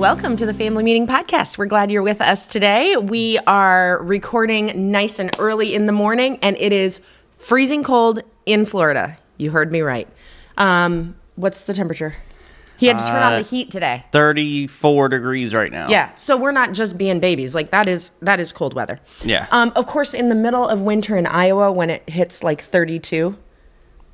welcome to the Family Meeting Podcast. We're glad you're with us today. We are recording nice and early in the morning, and it is freezing cold in Florida. You heard me right. What's the temperature? He had to turn on the heat today. 34 degrees right now. Yeah, so we're not just being babies. Like, that is cold weather. Yeah. Of course, in the middle of winter in Iowa, when it hits like 32,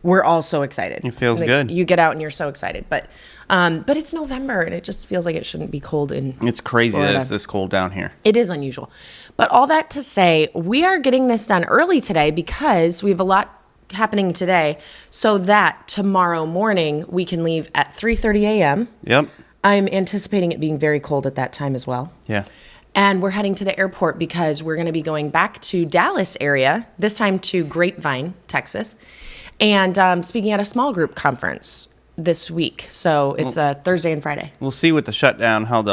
we're all so excited. It feels like, good. You get out and you're so excited. But it's November, and it just feels like it shouldn't be cold in It's crazy Florida. that it's this cold down here. It is unusual. But all that to say, we are getting this done early today because we have a lot happening today so that tomorrow morning we can leave at 3:30 a.m. Yep. I'm anticipating it being very cold at that time as well. Yeah. And we're heading to the airport because we're going to be going back to Dallas area, this time to Grapevine, Texas, and speaking at a small group conference this week. So it's Thursday and Friday. We'll see with the shutdown how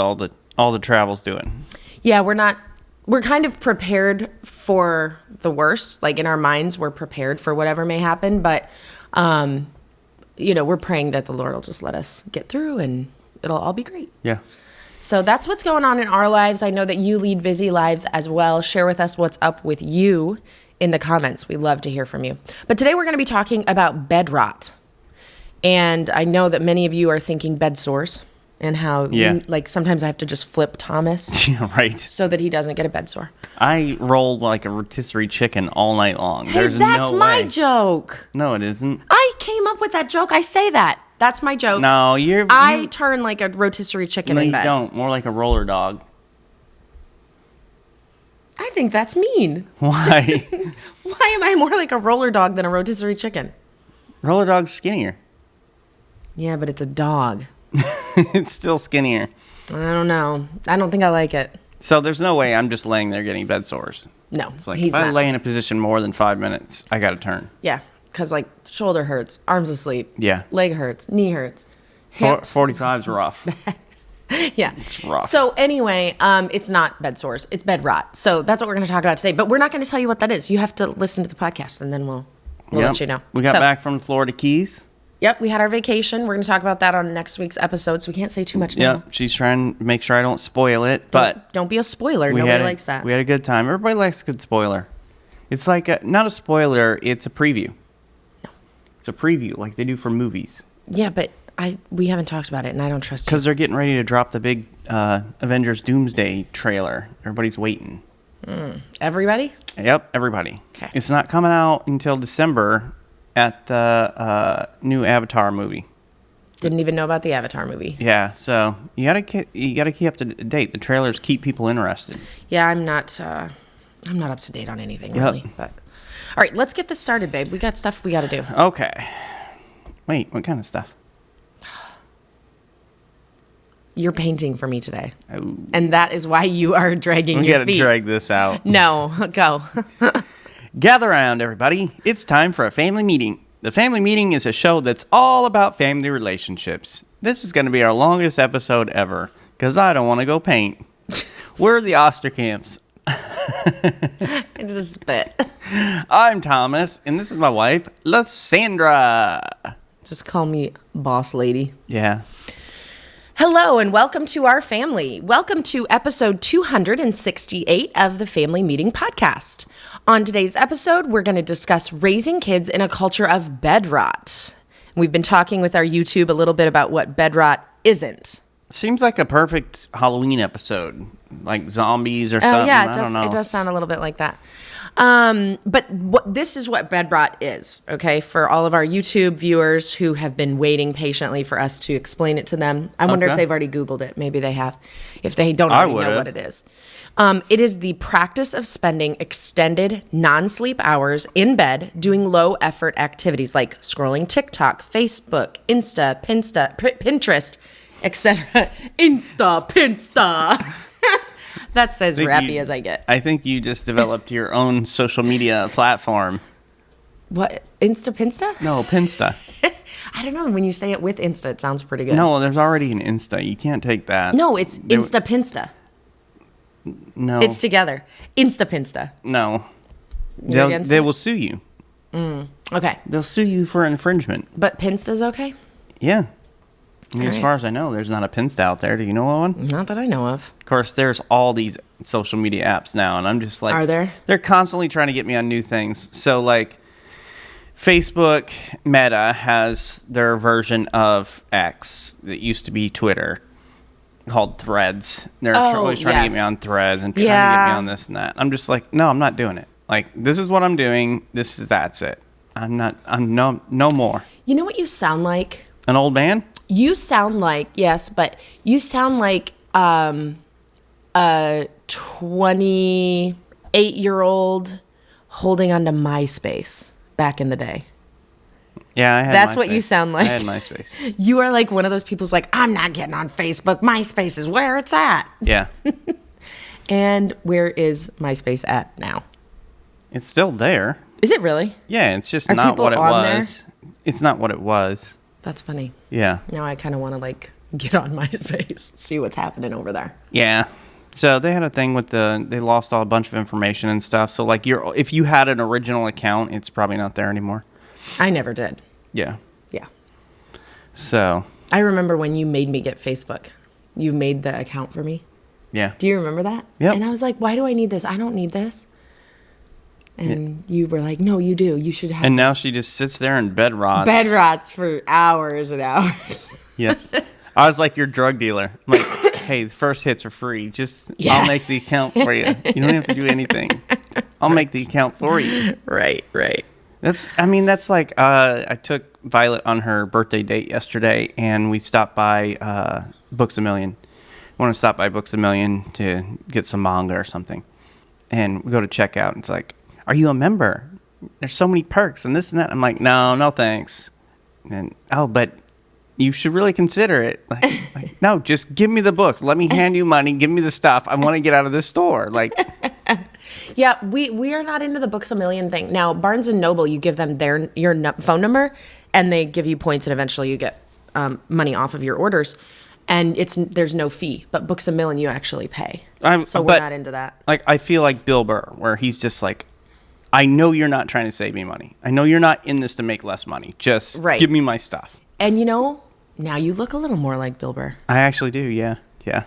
all the travel's doing. Yeah, we're kind of prepared for the worst. Like, in our minds, we're prepared for whatever may happen. But, we're praying that the Lord will just let us get through and it'll all be great. Yeah. So that's what's going on in our lives. I know that you lead busy lives as well. Share with us what's up with you in the comments. We love to hear from you. But today we're going to be talking about bed rot. And I know that many of you are thinking bed sores and how, sometimes I have to just flip Thomas Yeah, right. so that he doesn't get a bed sore. I rolled like a rotisserie chicken all night long. Hey, There's that's no my way. joke. No, it isn't. I came up with that joke. I say that. That's my joke. No, I turn like a rotisserie chicken No, in you bed. don't. More like a roller dog. I think that's mean. Why? Why am I more like a roller dog than a rotisserie chicken? Roller dog's skinnier. Yeah, but it's a dog. It's still skinnier. I don't know. I don't think I like it. So there's no way I'm just laying there getting bed sores. No, It's like he's if I not. lay in a position more than 5 minutes, I got to turn. Yeah, because like shoulder hurts, arms asleep. Yeah. Leg hurts, knee hurts. Hip. 45's rough. Yeah. It's rough. So anyway, it's not bed sores. It's bed rot. So that's what we're going to talk about today. But we're not going to tell you what that is. You have to listen to the podcast, and then we'll let you know. We got So- back from the Florida Keys. Yep, we had our vacation. We're going to talk about that on next week's episode, so we can't say too much now. Yep, she's trying to make sure I don't spoil it, but Don't be a spoiler. we Nobody had likes that. We had a good time. Everybody likes a good spoiler. It's like not a spoiler, it's a preview. No. It's a preview like they do for movies. Yeah, but we haven't talked about it, and I don't trust you. Because they're getting ready to drop the big Avengers Doomsday trailer. Everybody's waiting. Everybody? Yep, everybody. Okay. It's not coming out until December at the new Avatar movie. Didn't even know about the Avatar movie. Yeah, so you gotta keep up to date. The trailers keep people interested. Yeah, I'm not up to date on anything, Yep. really. But all right, let's get this started, babe. We got stuff we got to do. Okay. Wait, what kind of stuff? You're painting for me today, Oh, and that is why you are dragging we your gotta feet. drag this out. No, go. Gather around, everybody. It's time for a family meeting. The Family Meeting is a show that's all about family relationships. This is going to be our longest episode ever, because I don't want to go paint. We're the Osterkamps. I just spit. I'm Thomas, and this is my wife, Lysandra. Just call me boss lady. Yeah. Hello and welcome to our family. Welcome to episode 268 of the Family Meeting Podcast. On today's episode, we're going to discuss raising kids in a culture of bed rot. We've been talking with our YouTube a little bit about what bed rot isn't. Seems like a perfect Halloween episode, like zombies or something. Yeah, I don't know. it does sound a little bit like that. But this is what bed rot is, okay? For all of our YouTube viewers who have been waiting patiently for us to explain it to them. I wonder if Okay. they've already Googled it. Maybe they have. If they don't I already know would've. what it is. It is the practice of spending extended non-sleep hours in bed doing low-effort activities like scrolling TikTok, Facebook, Pinterest, etc. Pinsta. That's as think rappy you- as I get. I think you just developed your own social media platform. What? Pinsta? No, Pinsta. I don't know. When you say it with Insta, it sounds pretty good. No, there's already an Insta. You can't take that. No, it's They- Pinsta. No. It's together. Pinsta. No. You're against They it? will sue you. Okay. They'll sue you for infringement. But Pinsta's okay? Yeah. I mean, as far as I know, there's not a Pinsta out there. Do you know one? Not that I know of. Of course, there's all these social media apps now, and I'm just like, Are there? They're constantly trying to get me on new things. So, like, Facebook Meta has their version of X that used to be Twitter called Threads. They're always trying to get me on Threads and trying to get me on this and that. I'm just like, no, I'm not doing it. Like, this is what I'm doing. That's it. I'm no more. You know what you sound like? An old man? You sound like, yes, but you sound like a 28-year-old holding on to MySpace back in the day. Yeah, I had That's MySpace. what you sound like. I had MySpace. You are like one of those people who's like, I'm not getting on Facebook. MySpace is where it's at. Yeah. And where is MySpace at now? It's still there. Is it really? Yeah, it's just Are not people what it on there? was. It's not what it was. That's funny. Yeah. Now I kind of want to like get on MySpace, see what's happening over there. Yeah. So they had a thing with they lost a bunch of information and stuff. So like if you had an original account, it's probably not there anymore. I never did. Yeah. Yeah. So. I remember when you made me get Facebook. You made the account for me. Yeah. Do you remember that? Yeah. And I was like, why do I need this? I don't need this. And you were like, no, you do. You should have And now she just sits there and bed rots. bed rots for hours and hours. Yeah. I was like your drug dealer. I'm like, hey, the first hits are free. Just, Yeah. I'll make the account for you. You don't have to do anything. I'll make the account for you. Right. That's like, I took Violet on her birthday date yesterday, and we stopped by Books A Million. I want to stop by Books A Million to get some manga or something. And we go to checkout, and it's like, are you a member? There's so many perks and this and that. I'm like, no thanks. And, but you should really consider it. Like, no, just give me the books. Let me hand you money. Give me the stuff. I want to get out of this store. Like, Yeah, we are not into the Books A Million thing. Now, Barnes & Noble, you give them your phone number, and they give you points, and eventually you get money off of your orders. And there's no fee. But Books A Million, you actually pay. So we're not into that. Like, I feel like Bill Burr, where he's just like, I know you're not trying to save me money. I know you're not in this to make less money. Just give me my stuff. And now you look a little more like Bill Burr. I actually do, yeah. Yeah.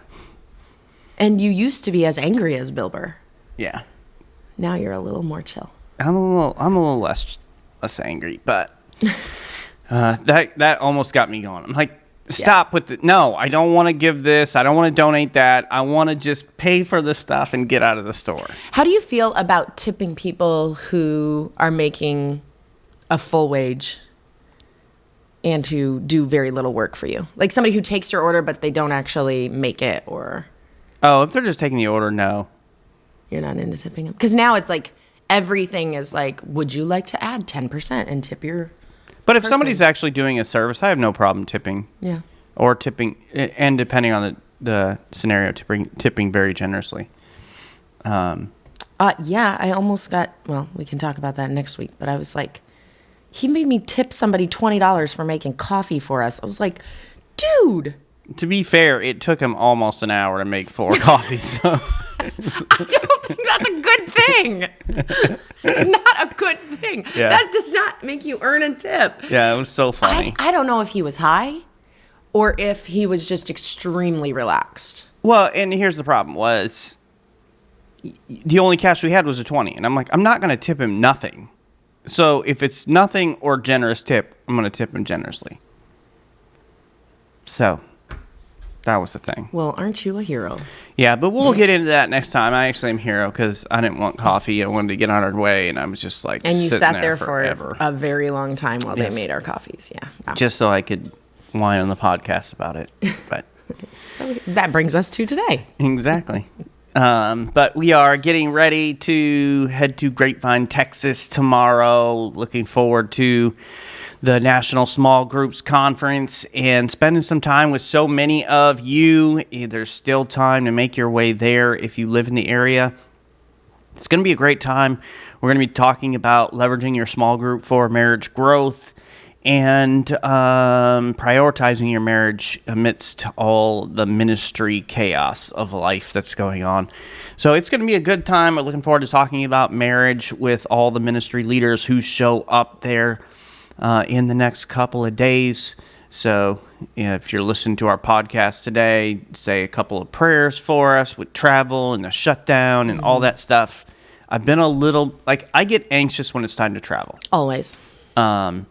And you used to be as angry as Bill Burr. Yeah. Now you're a little more chill. I'm a little less angry, but that almost got me going. I'm like, stop with the, no, I don't want to give this. I don't want to donate that. I want to just pay for the stuff and get out of the store. How do you feel about tipping people who are making a full wage and who do very little work for you? Like somebody who takes your order, but they don't actually make it, or... Oh, if they're just taking the order, no. You're not into tipping them? Because now it's like everything is like, would you like to add 10% and tip your... But if somebody's actually doing a service, I have no problem tipping. Yeah. Or tipping, and depending on the scenario, tipping very generously. Yeah, I almost got, well, we can talk about that next week, but I was like, he made me tip somebody $20 for making coffee for us. I was like, dude. To be fair, it took him almost an hour to make 4 coffees. So. I don't think that's a good thing. It's not a good thing. Yeah. That does not make you earn a tip. Yeah, it was so funny. I don't know if he was high or if he was just extremely relaxed. Well, and here's the problem was the only cash we had was a 20. And I'm like, I'm not going to tip him nothing. So if it's nothing or generous tip, I'm going to tip him generously. So that was the thing. Well, aren't you a hero? Yeah, but we'll get into that next time. I actually am a hero because I didn't want coffee. I wanted to get on our way, and I was just like, and you sitting sat there forever. for a very long time while Yes. they made our coffees. Yeah. Wow. Just so I could whine on the podcast about it. But So that brings us to today. exactly. But we are getting ready to head to Grapevine, Texas tomorrow. Looking forward to the National Small Groups Conference and spending some time with so many of you. There's still time to make your way there if you live in the area. It's going to be a great time. We're going to be talking about leveraging your small group for marriage growth and prioritizing your marriage amidst all the ministry chaos of life that's going on. So it's going to be a good time. We're looking forward to talking about marriage with all the ministry leaders who show up there in the next couple of days. So if you're listening to our podcast today, say a couple of prayers for us with travel and the shutdown and all that stuff. I've been a little, like, I get anxious when it's time to travel. Always. Fly.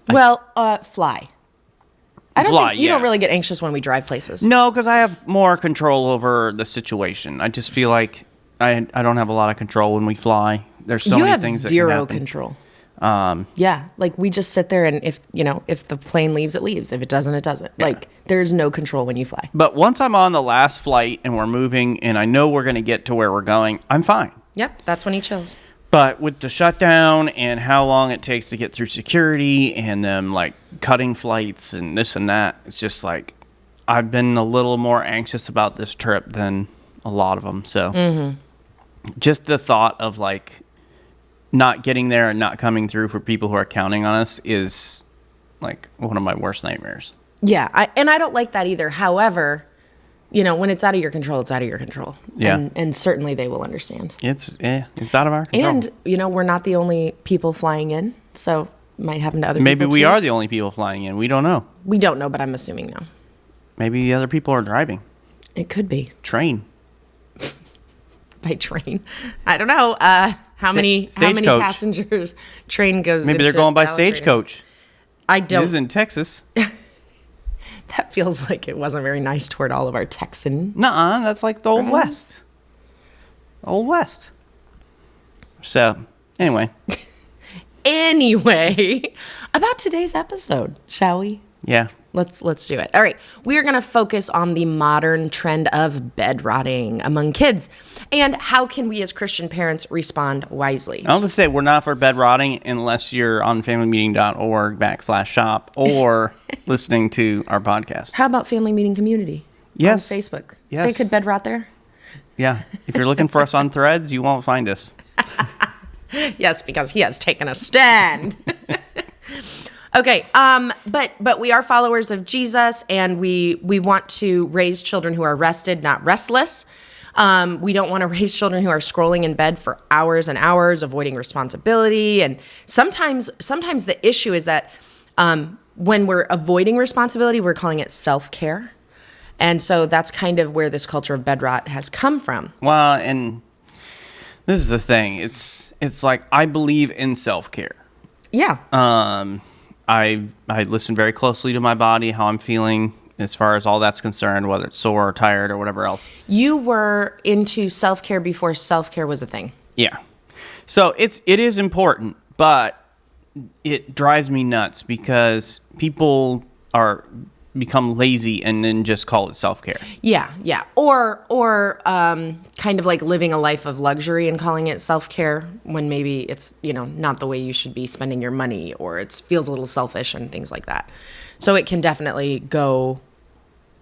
I don't Fly, think you yeah. don't really get anxious when we drive places. No, because I have more control over the situation. I just feel like I don't have a lot of control when we fly. There's so You many have things that zero can happen. control. Yeah, like we just sit there, and if the plane leaves, it leaves. If it doesn't, it doesn't. Yeah. Like there's no control when you fly. But once I'm on the last flight and we're moving and I know we're going to get to where we're going, I'm fine. Yep, that's when he chills. But with the shutdown and how long it takes to get through security and them like cutting flights and this and that, it's just like I've been a little more anxious about this trip than a lot of them. So just the thought of like not getting there and not coming through for people who are counting on us is like one of my worst nightmares. Yeah, I don't like that either. However, when it's out of your control, it's out of your control. Yeah. And certainly they will understand. It's out of our control. And, we're not the only people flying in, so it might happen to other Maybe people we too. are the only people flying in. We don't know. We don't know, but I'm assuming no. Maybe the other people are driving. It could be Train. by train. I don't know. How many Stagecoach. passengers train goes Maybe they're into going by Dallas Rainier? Stagecoach. I This don't. is in Texas. That feels like it wasn't very nice toward all of our Texan. Nuh-uh, that's like the Old Friends? West. Old West. So, anyway. Anyway, about today's episode, shall we? Yeah. Let's do it. All right. We are going to focus on the modern trend of bed rotting among kids and how can we as Christian parents respond wisely. I'll just say we're not for bed rotting unless you're on familymeeting.org/shop or listening to our podcast. How about Family Meeting Community? Yes. On Facebook. Yes. They could bed rot there? Yeah. If you're looking for us on Threads, you won't find us. Yes, because he has taken a stand. Okay, but we are followers of Jesus, and we want to raise children who are rested, not restless. We don't want to raise children who are scrolling in bed for hours and hours, avoiding responsibility. And sometimes the issue is that when we're avoiding responsibility, we're calling it self-care. And so that's kind of where this culture of bed rot has come from. Well, and this is the thing. It's like I believe in self-care. Yeah. I listen very closely to my body, how I'm feeling as far as all that's concerned, whether it's sore or tired or whatever else. You were into self-care before self-care was a thing. Yeah. So it is important, but it drives me nuts because people become lazy and then just call it self-care. Yeah. Or kind of like living a life of luxury and calling it self-care when maybe it's, not the way you should be spending your money, or it feels a little selfish and things like that. So it can definitely go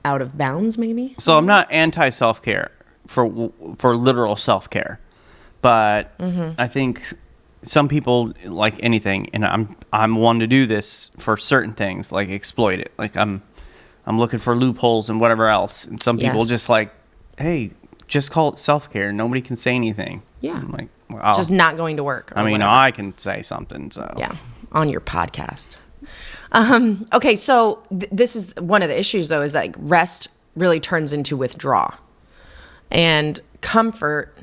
out of bounds maybe. So I'm not anti-self-care for literal self-care, but I think some people, like anything, and I'm one to do this for certain things, like exploit it. Like I'm looking for loopholes and whatever else. And some people Yes. just like, hey, just call it self-care. Nobody can say anything. Yeah. I'm like, well, Just not going to work. Or I mean, whatever. I can say something. So Yeah, on your podcast. Okay, so this is one of the issues, though, is like rest really turns into withdraw. And comfort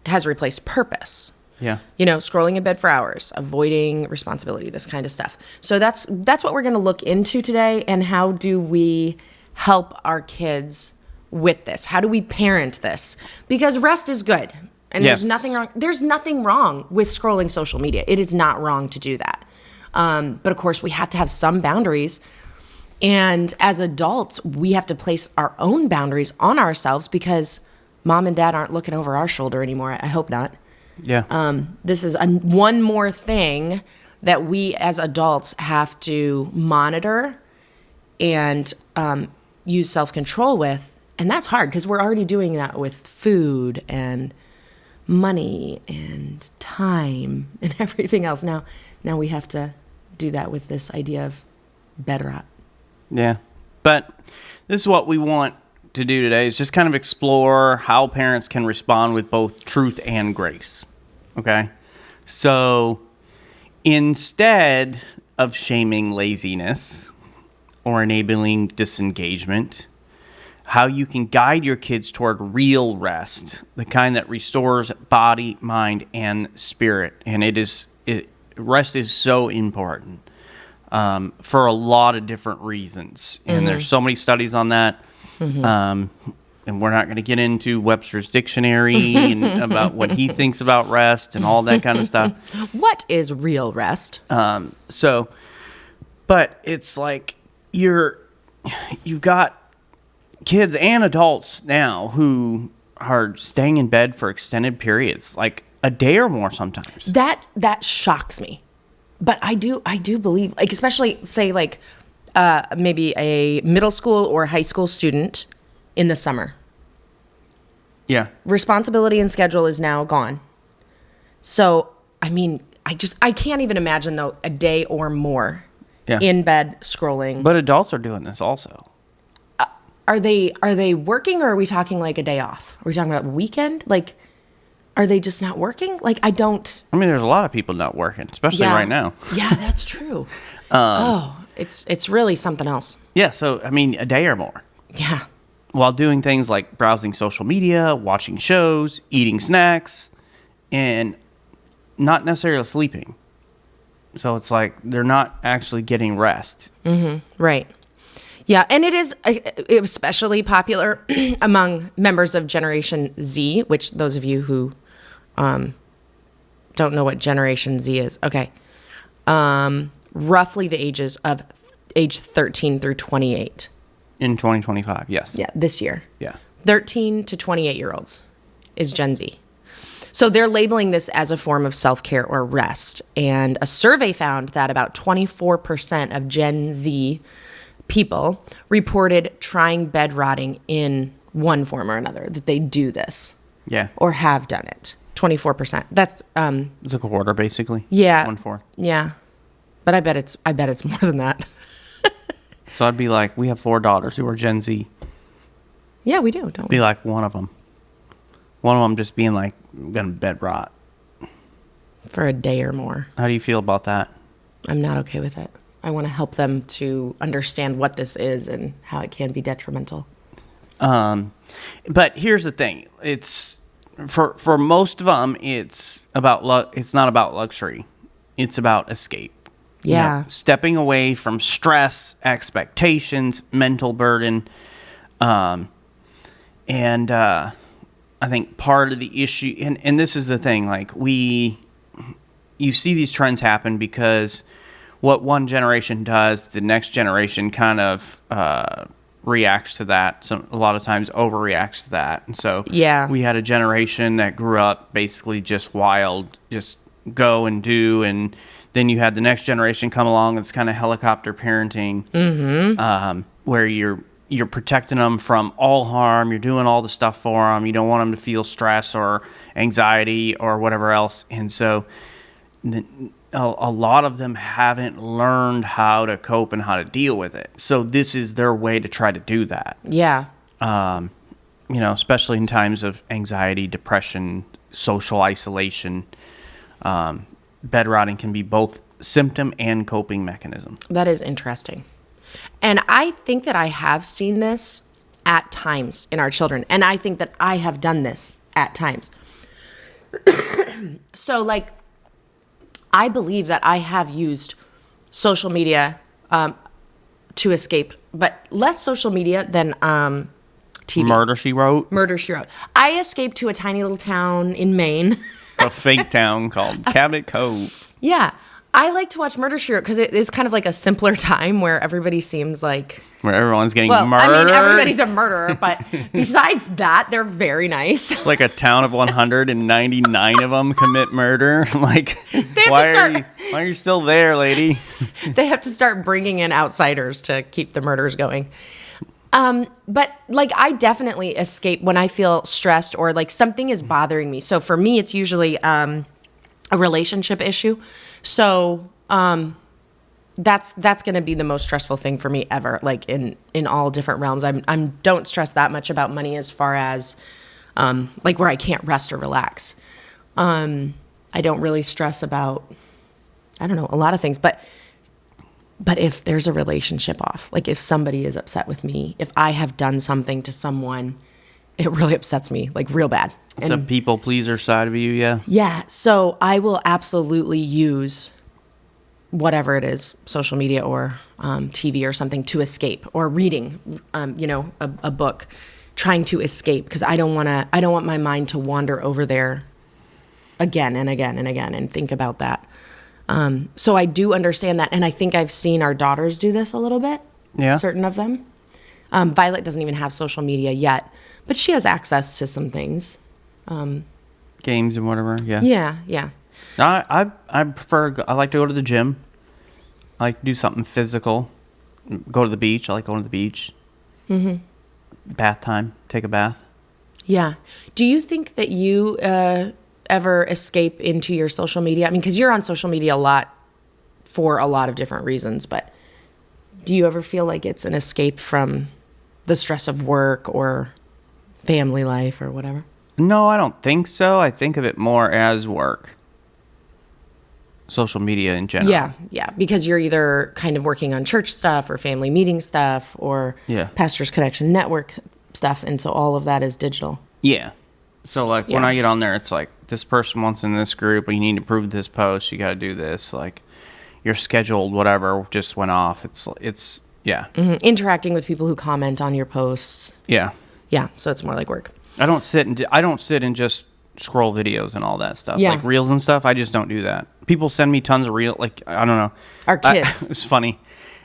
has replaced purpose. Yeah. Scrolling in bed for hours, avoiding responsibility, this kind of stuff. So that's what we're going to look into today, and how do we help our kids with this? How do we parent this? Because rest is good, and Yes. there's nothing wrong. There's nothing wrong with scrolling social media. It is not wrong to do that. But of course, we have to have some boundaries. And as adults, we have to place our own boundaries on ourselves because mom and dad aren't looking over our shoulder anymore. I hope not. Yeah. This is one more thing that we as adults have to monitor and use self-control with. And that's hard because we're already doing that with food and money and time and everything else. Now we have to do that with this idea of bed rot. Yeah. But this is what we want to do today, is just kind of explore how parents can respond with both truth and grace. Okay? So instead of shaming laziness, or enabling disengagement, how you can guide your kids toward real rest, the kind that restores body, mind, and spirit. And rest is so important for a lot of different reasons. And there's so many studies on that. And we're not going to get into Webster's dictionary and about what he thinks about rest and all that kind of stuff. What is real rest? But it's like you've got kids and adults now who are staying in bed for extended periods, like a day or more sometimes. That shocks me. But I do believe, like, especially say like maybe a middle school or high school student in the summer. Yeah. Responsibility and schedule is now gone. So, I mean, I can't even imagine though a day or more in bed scrolling. But adults are doing this also. Are they working, or are we talking like a day off? Are we talking about a weekend? Like, are they just not working? Like, I mean, there's a lot of people not working, especially right now. Yeah, that's true. It's really something else. Yeah, so, I mean, a day or more. Yeah. While doing things like browsing social media, watching shows, eating snacks, and not necessarily sleeping. So it's like they're not actually getting rest. Right. Yeah, and it is especially popular among members of Generation Z, which those of you who don't know what Generation Z is, okay. Roughly the ages of age 13 through 28. In 2025, yes. Yeah, this year. Yeah. 13 to 28-year-olds is Gen Z. So they're labeling this as a form of self-care or rest. And a survey found that about 24% of Gen Z people reported trying bed rotting in one form or another, that they do this. Yeah. Or have done it. 24%. That's it's a quarter, basically. Yeah. 1/4. Yeah. But I bet it's more than that. So I'd be like, we have 4 daughters who are Gen Z. Yeah, we do, don't we? Be like one of them. One of them just being like, I'm going to bed rot. For a day or more. How do you feel about that? I'm not okay with it. I want to help them to understand what this is and how it can be detrimental. But here's the thing. It's for most of them, it's not about luxury. It's about escape. Yeah. You know, stepping away from stress, expectations, mental burden. And I think part of the issue, and this is the thing, like you see these trends happen because what one generation does, the next generation kind of reacts to that. So a lot of times overreacts to that. And so we had a generation that grew up basically just wild, just go and do, and then you had the next generation come along. It's kind of helicopter parenting, where you're protecting them from all harm. You're doing all the stuff for them. You don't want them to feel stress or anxiety or whatever else. And so a lot of them haven't learned how to cope and how to deal with it. So this is their way to try to do that. Yeah. Especially in times of anxiety, depression, social isolation. Bed rotting can be both symptom and coping mechanism. That is interesting. And I think that I have seen this at times in our children. And I think that I have done this at times. So, like, I believe that I have used social media to escape, but less social media than TV. Murder, She Wrote. Murder, She Wrote. I escaped to a tiny little town in Maine. A fake town called Cabot Cove. Yeah. I like to watch Murder, She Wrote because it is kind of like a simpler time where everybody seems like... Where everyone's getting murdered. I mean, everybody's a murderer, but besides that, they're very nice. It's like a town of 199 of them commit murder. Like, why are you still there, lady? They have to start bringing in outsiders to keep the murders going. But like, I definitely escape when I feel stressed or like something is bothering me. So for me, it's usually a relationship issue. So that's going to be the most stressful thing for me ever. Like in all different realms, I don't stress that much about money as far as like where I can't rest or relax. I don't really stress about, I don't know, a lot of things. But But if there's a relationship off, like if somebody is upset with me, if I have done something to someone, it really upsets me, like real bad. It's a people pleaser side of you, yeah. Yeah. So I will absolutely use whatever it is, social media or TV or something, to escape, or reading, a book, trying to escape, because I don't want my mind to wander over there again and again and again and think about that. So I do understand that. And I think I've seen our daughters do this a little bit. Yeah. Certain of them. Violet doesn't even have social media yet, but she has access to some things. Games and whatever, yeah. Yeah, yeah. I prefer, I like to go to the gym. I like to do something physical. Go to the beach. I like going to the beach. Mm-hmm. Bath time. Take a bath. Yeah. Do you think that you ever escape into your social media? I mean, because you're on social media a lot for a lot of different reasons, but do you ever feel like it's an escape from the stress of work or family life or whatever? No, I don't think so. I think of it more as work. Social media in general. Yeah, because you're either kind of working on church stuff or family meeting stuff or Pastors Connection Network stuff, and so all of that is digital. Yeah. So, like, when I get on there, it's like, this person wants in this group, but you need to prove this post, you got to do this. Like, your scheduled whatever just went off. It's yeah. Mm-hmm. Interacting with people who comment on your posts. Yeah. Yeah, so it's more like work. I don't sit and just scroll videos and all that stuff. Yeah. Like reels and stuff, I just don't do that. People send me tons of reels, like, I don't know. Our kids. It's funny.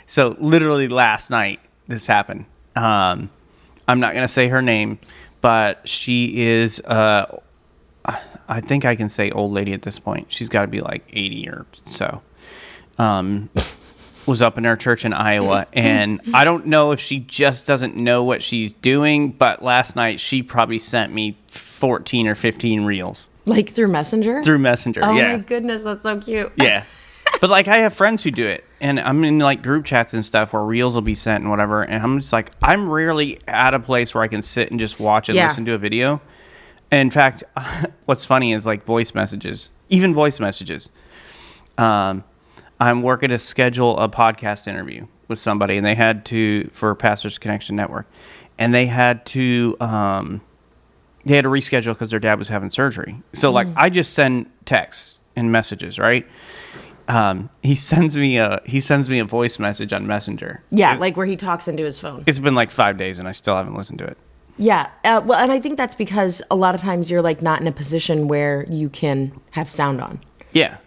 So literally last night this happened. I'm not going to say her name, but she is, I think I can say old lady at this point. She's got to be like 80 or so. Was up in our church in Iowa, and I don't know if she just doesn't know what she's doing, but last night she probably sent me 14 or 15 reels. Like through Messenger? Through Messenger, oh yeah. My goodness, that's so cute. Yeah. But like, I have friends who do it, and I'm in like group chats and stuff where reels will be sent and whatever, and I'm just like, I'm rarely at a place where I can sit and just watch and listen to a video. And in fact, what's funny is like voice messages, even voice messages. I'm working to schedule a podcast interview with somebody, and they had to, for Pastors Connection Network, and they had to reschedule because their dad was having surgery. So like, I just send texts and messages, right? He sends me a voice message on Messenger. Yeah, like where he talks into his phone. It's been like 5 days, and I still haven't listened to it. Yeah, well, and I think that's because a lot of times you're like not in a position where you can have sound on. Yeah.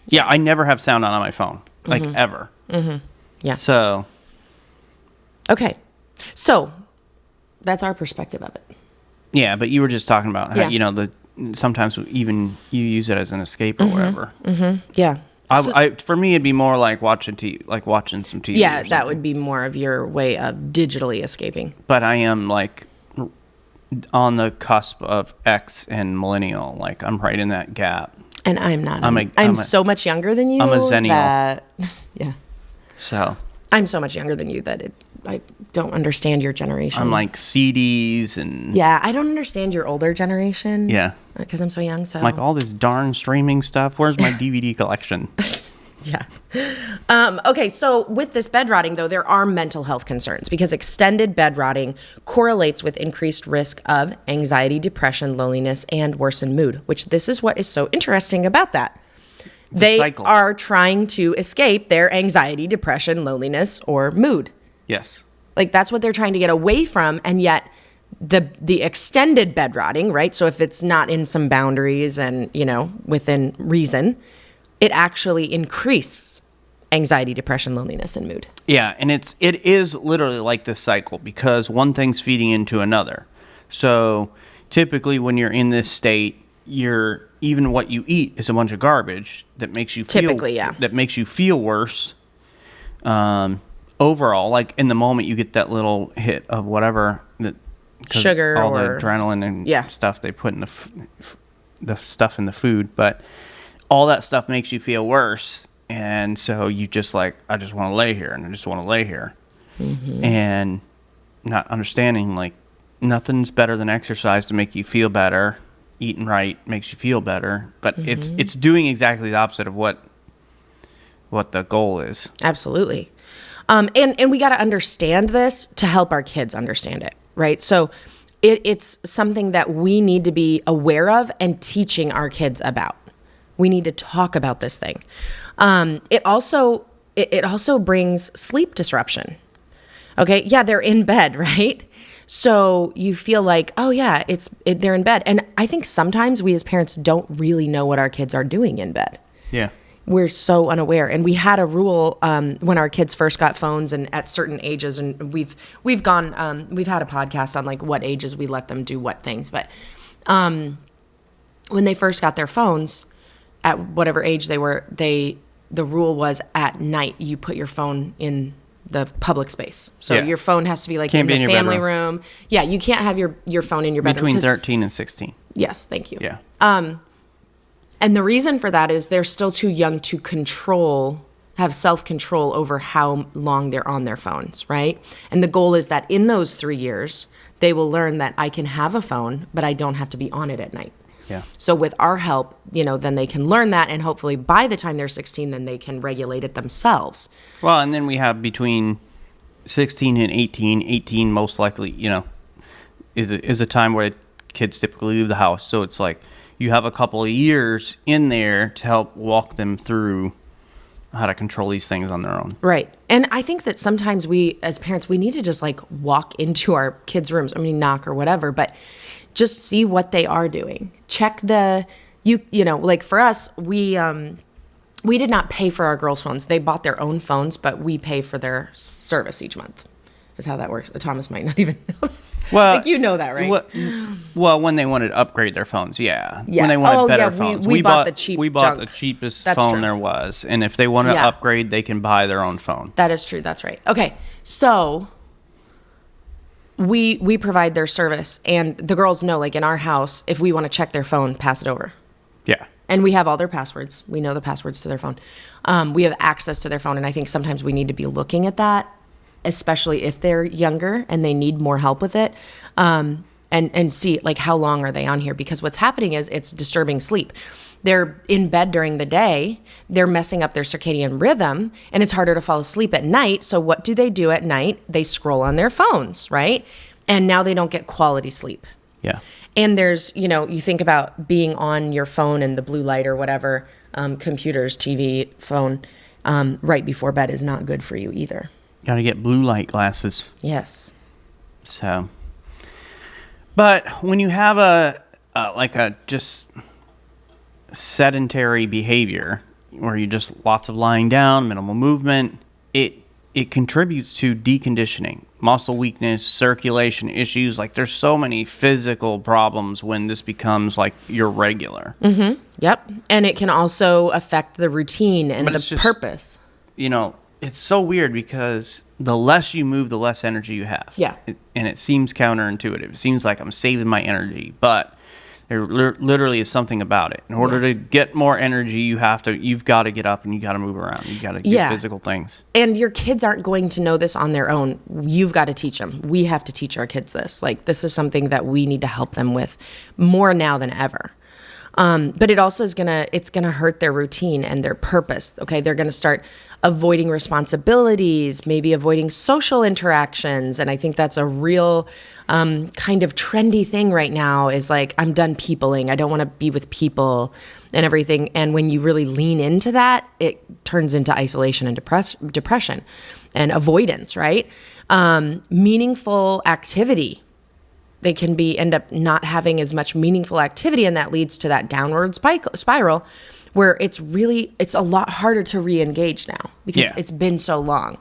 Yeah, I never have sound on my phone, like ever. Mm-hmm. Yeah. So. Okay. So that's our perspective of it. Yeah, but you were just talking about how, sometimes even you use it as an escape or whatever. Mm-hmm. Yeah. For me, it'd be more like watching some TV. Yeah, that would be more of your way of digitally escaping. But I am like on the cusp of X and millennial. Like, I'm right in that gap. And I'm not. I'm so much younger than you. I'm a zennial. Yeah. So. I'm so much younger than you that I don't understand your generation. I'm like CDs and. Yeah, I don't understand your older generation. Yeah. Because I'm so young. So. Like all this darn streaming stuff. Where's my DVD collection? Yeah. Okay, so with this bed rotting, though, there are mental health concerns because extended bed rotting correlates with increased risk of anxiety, depression, loneliness, and worsened mood, which this is what is so interesting about that. They are trying to escape their anxiety, depression, loneliness, or mood. Yes. Like that's what they're trying to get away from, and yet the extended bed rotting, right? So if it's not in some boundaries and, within reason, it actually increases anxiety, depression, loneliness, and mood. Yeah, and it is literally like this cycle because one thing's feeding into another. So typically when you're in this state, even what you eat is a bunch of garbage that makes you feel worse. Overall, like in the moment you get that little hit of whatever sugar all or the adrenaline and stuff they put in the stuff in the food, but all that stuff makes you feel worse, and so you just like, I just want to lay here, and I just want to lay here, and not understanding like nothing's better than exercise to make you feel better. Eating right makes you feel better, but it's doing exactly the opposite of what what the goal is. Absolutely. And we got to understand this to help our kids understand it, right? So it's something that we need to be aware of and teaching our kids about. We need to talk about this thing. It also brings sleep disruption. Okay, yeah, they're in bed, right? So you feel like, oh yeah, they're in bed. And I think sometimes we as parents don't really know what our kids are doing in bed. Yeah. We're so unaware. And we had a rule when our kids first got phones and at certain ages, and we've had a podcast on like what ages we let them do what things. But when they first got their phones, at whatever age they were, the rule was at night you put your phone in the public space. So your phone has to be like Can't in be the in your family bedroom. room. Yeah, you can't have your phone in your bedroom. Between 13 and 16. Yes, thank you. Yeah. And the reason for that is they're still too young to have self-control over how long they're on their phones, right? And the goal is that in those 3 years, they will learn that I can have a phone, but I don't have to be on it at night. Yeah. So with our help, then they can learn that, and hopefully by the time they're 16, then they can regulate it themselves. Well, and then we have between 16 and 18 most likely, is a time where kids typically leave the house. So it's like you have a couple of years in there to help walk them through how to control these things on their own. Right. And I think that sometimes we, as parents, we need to just like walk into our kids' rooms. I mean, knock or whatever, but just see what they are doing. Check like for us, we did not pay for our girls' phones. They bought their own phones, but we pay for their service each month. Is how that works. Thomas might not even know that. Well, like that, right? Well, when they wanted to upgrade their phones, yeah. Yeah. When they wanted better yeah, phones, we bought the cheap We bought junk. the cheapest That's phone true. there was, and if they want to upgrade, they can buy their own phone. That is true. That's right. Okay, so we provide their service, and the girls know, like in our house, if we want to check their phone, pass it over. Yeah. And we have all their passwords. We know the passwords to their phone. We have access to their phone, and I think sometimes we need to be looking at that, especially if they're younger and they need more help with it, and see like how long are they on here, because what's happening is it's disturbing sleep. They're in bed during the day, they're messing up their circadian rhythm, and it's harder to fall asleep at night. So what do they do at night? They scroll on their phones, right? And now they don't get quality sleep. Yeah. And there's, you think about being on your phone and the blue light or whatever, computers, TV, phone, right before bed is not good for you either. Got to get blue light glasses. Yes. So, but when you have a just sedentary behavior where you just lots of lying down, minimal movement, it contributes to deconditioning, muscle weakness, circulation issues. Like there's so many physical problems when this becomes like your regular. Mm-hmm. Yep. And it can also affect the routine and the purpose. It's so weird because the less you move, the less energy you have. Yeah. And it seems counterintuitive. It seems like I'm saving my energy, but there literally is something about it. In order to get more energy, you've got to get up and you got to move around. You got to do physical things. And your kids aren't going to know this on their own. You've got to teach them. We have to teach our kids this. Like this is something that we need to help them with more now than ever. But it also is it's gonna hurt their routine and their purpose. Okay, they're gonna start avoiding responsibilities, maybe avoiding social interactions, and I think that's a real kind of trendy thing right now. Is like I'm done peopling. I don't want to be with people and everything. And when you really lean into that, it turns into isolation and depression and avoidance. Right? Meaningful activity. They can end up not having as much meaningful activity, and that leads to that downward spiral where it's a lot harder to re-engage now because it's been so long.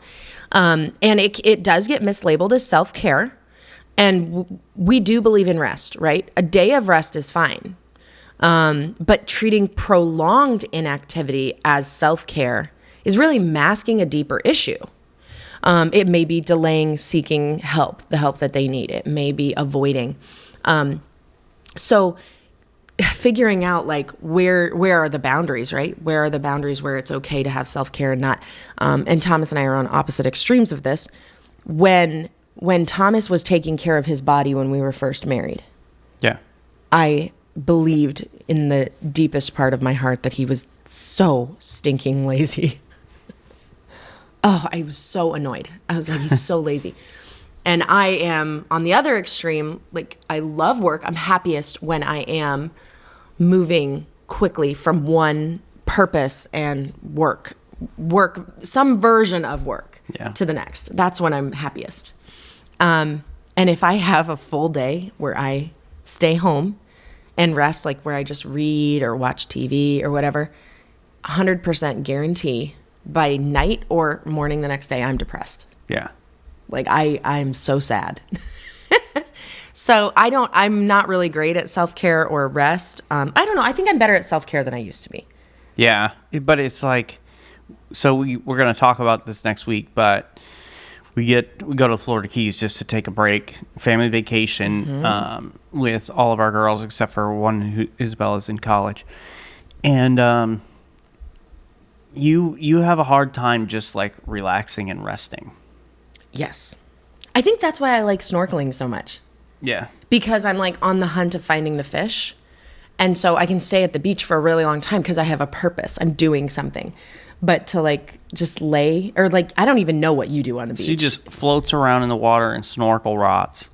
And it does get mislabeled as self-care, and we do believe in rest, right? A day of rest is fine. But treating prolonged inactivity as self-care is really masking a deeper issue. It may be delaying seeking help, the help that they need. It may be avoiding. So figuring out like where are the boundaries, right? Where are the boundaries where it's okay to have self-care and not? And Thomas and I are on opposite extremes of this. When Thomas was taking care of his body when we were first married, I believed in the deepest part of my heart that he was so stinking lazy. Oh, I was so annoyed. I was like, he's so lazy. And I am on the other extreme. Like, I love work. I'm happiest when I am moving quickly from one purpose and work, some version of work to the next. That's when I'm happiest. And if I have a full day where I stay home and rest, like where I just read or watch TV or whatever, 100% guarantee by night or morning the next day, I'm depressed. Yeah. Like I'm so sad. So I'm not really great at self-care or rest. I don't know. I think I'm better at self-care than I used to be. Yeah. But it's like, so we're going to talk about this next week, but we go to Florida Keys just to take a break, family vacation, with all of our girls except for one who Isabella's in college. And, you have a hard time just like relaxing and resting. Yes. I think that's why I like snorkeling so much. Yeah. Because I'm like on the hunt of finding the fish. And so I can stay at the beach for a really long time because I have a purpose. I'm doing something. But to like just lay, or like, I don't even know what you do on the beach. She just floats around in the water and snorkel rots.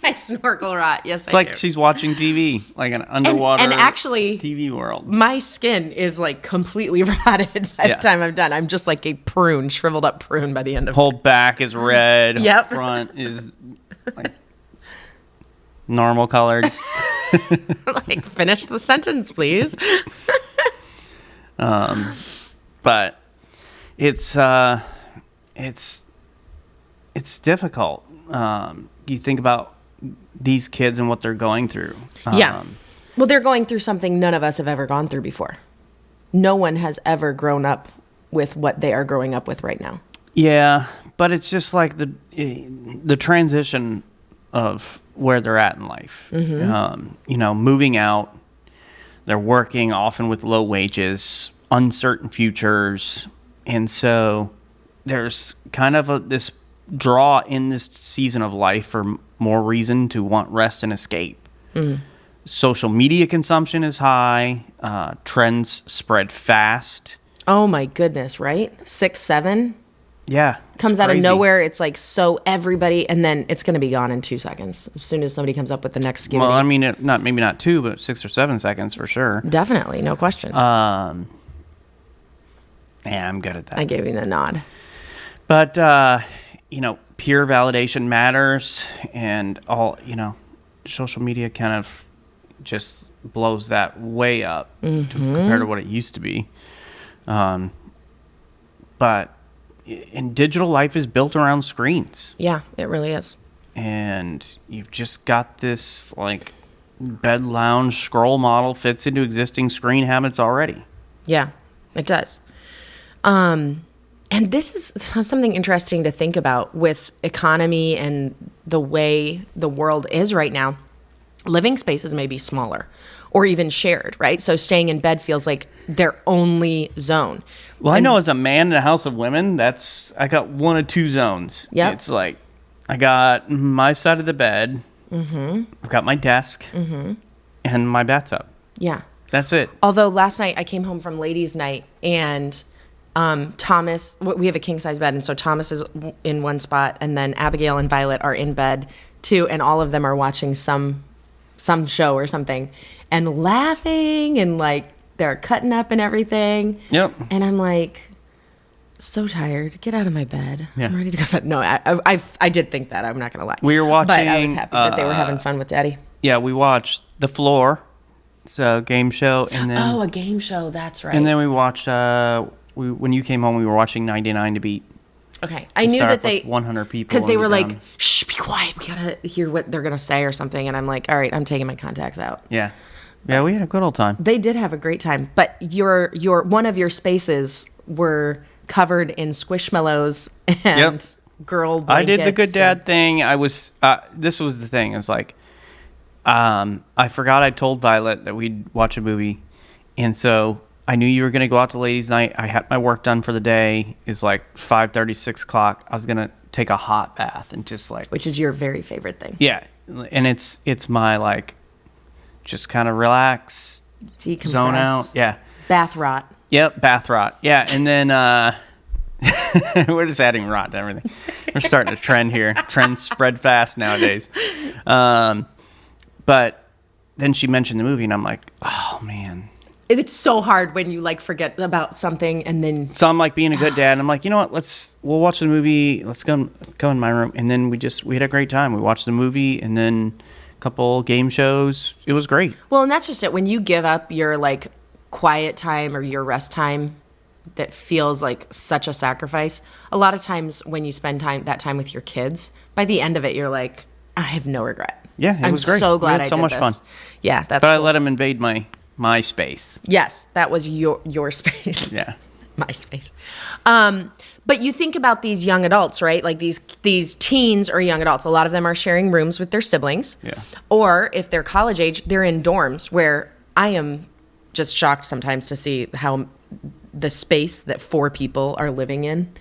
I snorkel rot. Yes, It's like she's watching TV, like an underwater and actually, TV world. my skin is like completely rotted by the time I'm done. I'm just like a prune, shriveled up prune by the end of Whole back is red. Yep. Front is like normal colored. like, finish the sentence, please. But it's difficult. You think about these kids and what they're going through. Yeah. Well, they're going through something none of us have ever gone through before. No one has ever grown up with what they are growing up with right now. Yeah, but it's just like the transition of where they're at in life. Moving out, they're working often with low wages, uncertain futures, and so there's kind of this draw in this season of life for more reason to want rest and escape. Social media consumption is high. Trends spread fast. Oh my goodness, right? 6, 7 Yeah. comes out of nowhere. It's like, so everybody, and then it's going to be gone in 2 seconds as soon as somebody comes up with the next skibbity. Well, I mean, maybe not 2, but 6 or 7 seconds for sure. Definitely, no question. Yeah, I'm good at that. I gave you the nod. But peer validation matters, and all, social media kind of just blows that way up compared to what it used to be. But in digital life is built around screens. Yeah, it really is. And you've just got this like bed lounge scroll model fits into existing screen habits already. Yeah, it does. And this is something interesting to think about with economy and the way the world is right now. Living spaces may be smaller or even shared, right? So staying in bed feels like their only zone. Well, I know as a man in a house of women, I got one of two zones. Yep. It's like I got my side of the bed, I've got my desk, and my bathtub. Yeah. That's it. Although last night I came home from ladies' night and Thomas, we have a king size bed, and so Thomas is in one spot, and then Abigail and Violet are in bed too, and all of them are watching some show or something and laughing and like they're cutting up and everything. Yep. And I'm like, so tired. Get out of my bed. Yeah. I'm ready to go to bed. No, I did think that. I'm not gonna lie. We were watching. But I was happy that they were having fun with Daddy. Yeah, we watched The Floor. It's a game show, and then a game show. That's right. And then we watched. When you came home, we were watching 99 to Beat. Okay, I knew that they 100 people because they were like, down. "Shh, be quiet. We gotta hear what they're gonna say or something." And I'm like, "All right, I'm taking my contacts out." Yeah, we had a good old time. They did have a great time, but your one of your spaces were covered in squishmallows and girl blankets. I did the good dad thing. I was. This was the thing. I was like, I forgot I told Violet that we'd watch a movie, and so I knew you were going to go out to ladies' night. I had my work done for the day. It's like 5:30, 6 o'clock. I was going to take a hot bath and just like... Which is your very favorite thing. Yeah. And it's my like, just kind of relax, Decompress. zone out. Yeah. Bath rot. Yep, bath rot. Yeah, and then we're just adding rot to everything. We're starting a trend here. Trends spread fast nowadays. But then she mentioned the movie, and I'm like, oh, man. It's so hard when you like forget about something and then. So I'm like being a good dad. I'm like, you know what? We'll watch the movie. Let's go in my room. And then we had a great time. We watched the movie and then a couple game shows. It was great. Well, and that's just it. When you give up your like quiet time or your rest time that feels like such a sacrifice, a lot of times when you spend that time with your kids, by the end of it, you're like, I have no regret. Yeah, it was great. I'm so glad we had I so did much this. fun. Yeah, that's But I cool. let him invade my space. Yes, that was your space. Yeah. My space. But you think about these young adults, right? Like these teens or young adults. A lot of them are sharing rooms with their siblings. Yeah. Or if they're college age, they're in dorms where I am just shocked sometimes to see how the space that 4 people are living in.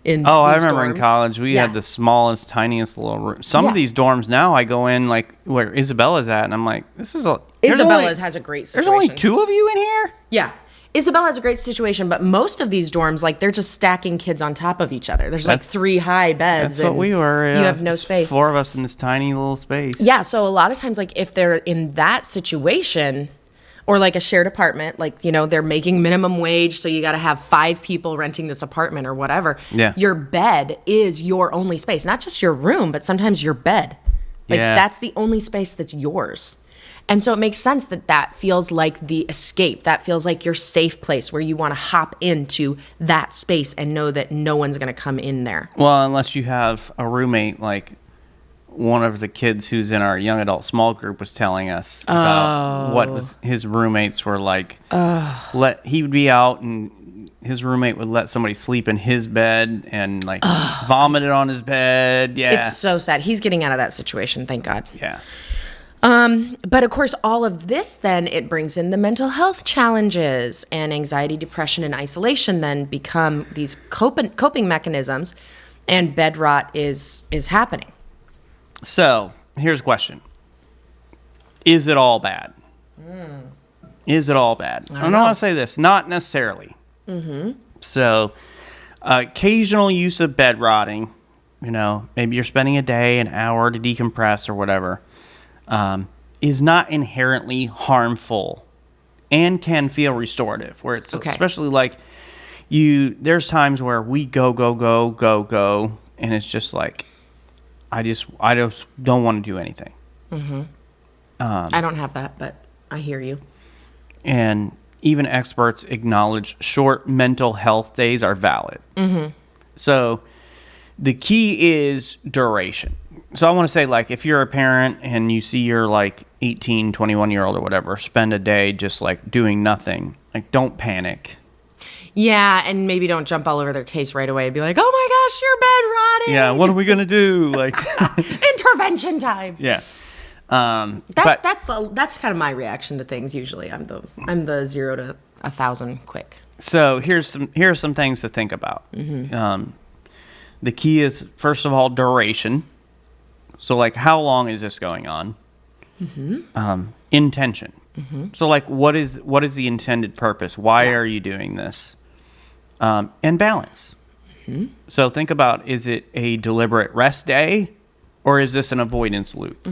Oh, I remember dorms. in college we Yeah. had the smallest, tiniest little room. Some of Yeah. these dorms now I go in like where Isabella's at, and I'm like, this is there's Isabella's has a great situation. There's only 2 of you in here? Yeah. Isabella has a great situation, but most of these dorms, like, they're just stacking kids on top of each other. There's like That's- 3 high beds. That's what and we were. Yeah. You have no It's space. 4 of us in this tiny little space. Yeah, so a lot of times, like, if they're in that situation, or like a shared apartment, like, you know, they're making minimum wage, so you got to have 5 people renting this apartment or whatever. Yeah. Your bed is your only space, not just your room, but sometimes your bed. Like, Yeah. that's the only space that's yours. And so it makes sense that feels like the escape. That feels like your safe place where you want to hop into that space and know that no one's going to come in there. Well, unless you have a roommate like one of the kids who's in our young adult small group was telling us about what was his roommates were like. He would be out and his roommate would let somebody sleep in his bed and like vomited on his bed. Yeah. It's so sad. He's getting out of that situation, thank God. Yeah. But of course, all of this then it brings in the mental health challenges, and anxiety, depression, and isolation then become these coping mechanisms, and bed rot is happening. So here's a question: is it all bad? Is it all bad? I don't know. want to say this. Not necessarily. So, occasional use of bed rotting. You know, maybe you're spending a day, an hour to decompress or whatever. Is not inherently harmful and can feel restorative, where it's Okay. especially like there's times where we go, and it's just like, I just don't want to do anything. I don't have that, but I hear you. And even experts acknowledge short mental health days are valid. So the key is duration. So I want to say, like, if you're a parent and you see your, like, 18, 21-year-old or whatever spend a day just, like, doing nothing, like, don't panic. Yeah, and maybe don't jump all over their case right away and be like, oh my gosh, you're bed rotting. Yeah, what are we going to do? Like, Intervention time. yeah. That's kind of my reaction to things usually. I'm the 0 to 1,000 quick. So here are some things to think about. The key is, first of all, duration. So, like, how long is this going on? Intention. So, like, what is the intended purpose? Why are you doing this? And balance. So think about, is it a deliberate rest day, or is this an avoidance loop?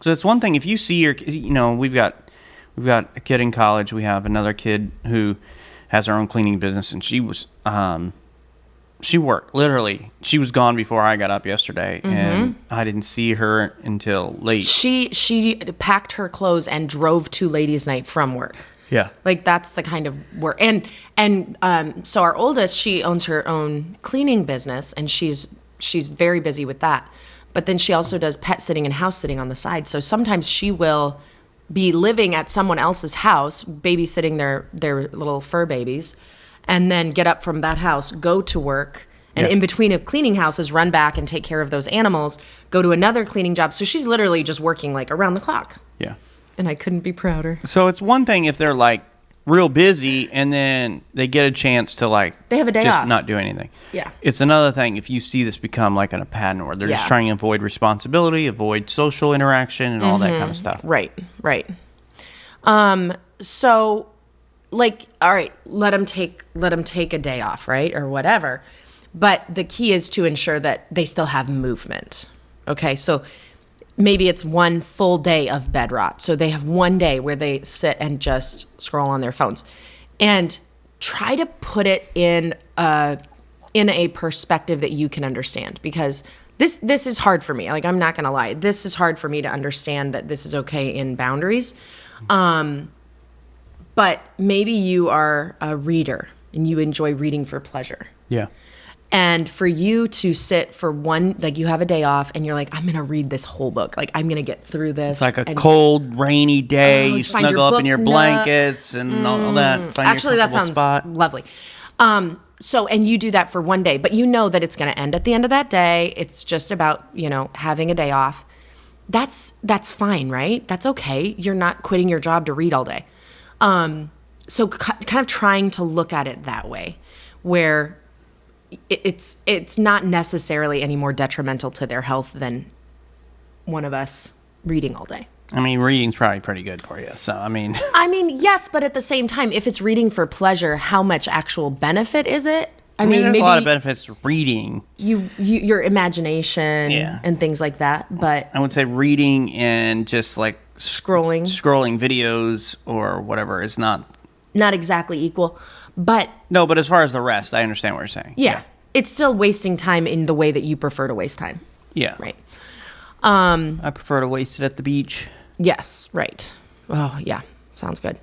So it's one thing if you see we've got a kid in college. We have another kid who has her own cleaning business, and she worked literally. She was gone before I got up yesterday, and I didn't see her until late. She packed her clothes and drove to ladies' night from work. Yeah. Like, that's the kind of work. And so our oldest, she owns her own cleaning business, and she's very busy with that. But then she also does pet sitting and house sitting on the side. So sometimes she will be living at someone else's house, babysitting their little fur babies, and then get up from that house, go to work, and in between of cleaning houses, run back and take care of those animals, go to another cleaning job. So she's literally just working, like, around the clock. Yeah. And I couldn't be prouder. So it's one thing if they're like real busy and then they get a chance to, like, They have a day just off. not do anything. Yeah. It's another thing if you see this become like a pattern where they're just Yeah. trying to avoid responsibility, avoid social interaction, and all that kind of stuff. Right. So like, all right, let them take a day off, right? Or whatever. But the key is to ensure that they still have movement. Okay? So maybe it's one full day of bed rot. So they have one day where they sit and just scroll on their phones. And try to put it in a perspective that you can understand, because this is hard for me. Like, I'm not going to lie. This is hard for me to understand that this is okay in boundaries. But maybe you are a reader and you enjoy reading for pleasure. Yeah. And for you to sit for one, like, you have a day off and you're like, I'm going to read this whole book. Like, I'm going to get through this. It's like a cold, rainy day. You find snuggle your up in your book blankets and all that. Find Actually, your that sounds spot. lovely. So, and you do that for one day, but you know that it's going to end at the end of that day. It's just about, having a day off. That's fine, right? That's okay. You're not quitting your job to read all day. So kind of trying to look at it that way, where it's not necessarily any more detrimental to their health than one of us reading all day. I mean, reading's probably pretty good for you. So, I mean, yes, but at the same time, if it's reading for pleasure, how much actual benefit is it? I mean, there's a lot of benefits to reading. Your imagination and things like that, but I would say reading and just like scrolling videos or whatever is not exactly equal. But no, but as far as the rest, I understand what you're saying. Yeah. It's still wasting time in the way that you prefer to waste time. Yeah. Right. I prefer to waste it at the beach. Yes, right. Oh, yeah. Sounds good.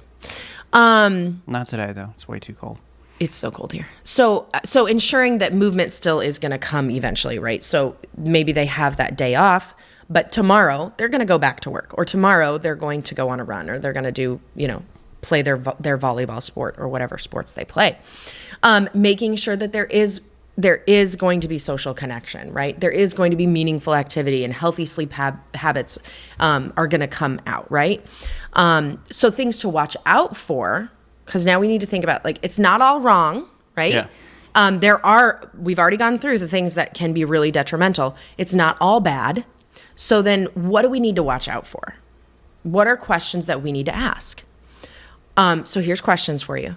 Not today, though. It's way too cold. It's so cold here. So ensuring that movement still is going to come eventually, right? So maybe they have that day off, but tomorrow they're going to go back to work, or tomorrow they're going to go on a run, or they're going to do, play their volleyball sport or whatever sports they play. Making sure that there is going to be social connection, right? There is going to be meaningful activity, and healthy sleep habits are going to come out, right? So things to watch out for, because now we need to think about, like, it's not all wrong, right? Yeah. We've already gone through the things that can be really detrimental. It's not all bad. So then what do we need to watch out for? What are questions that we need to ask? So here's questions for you.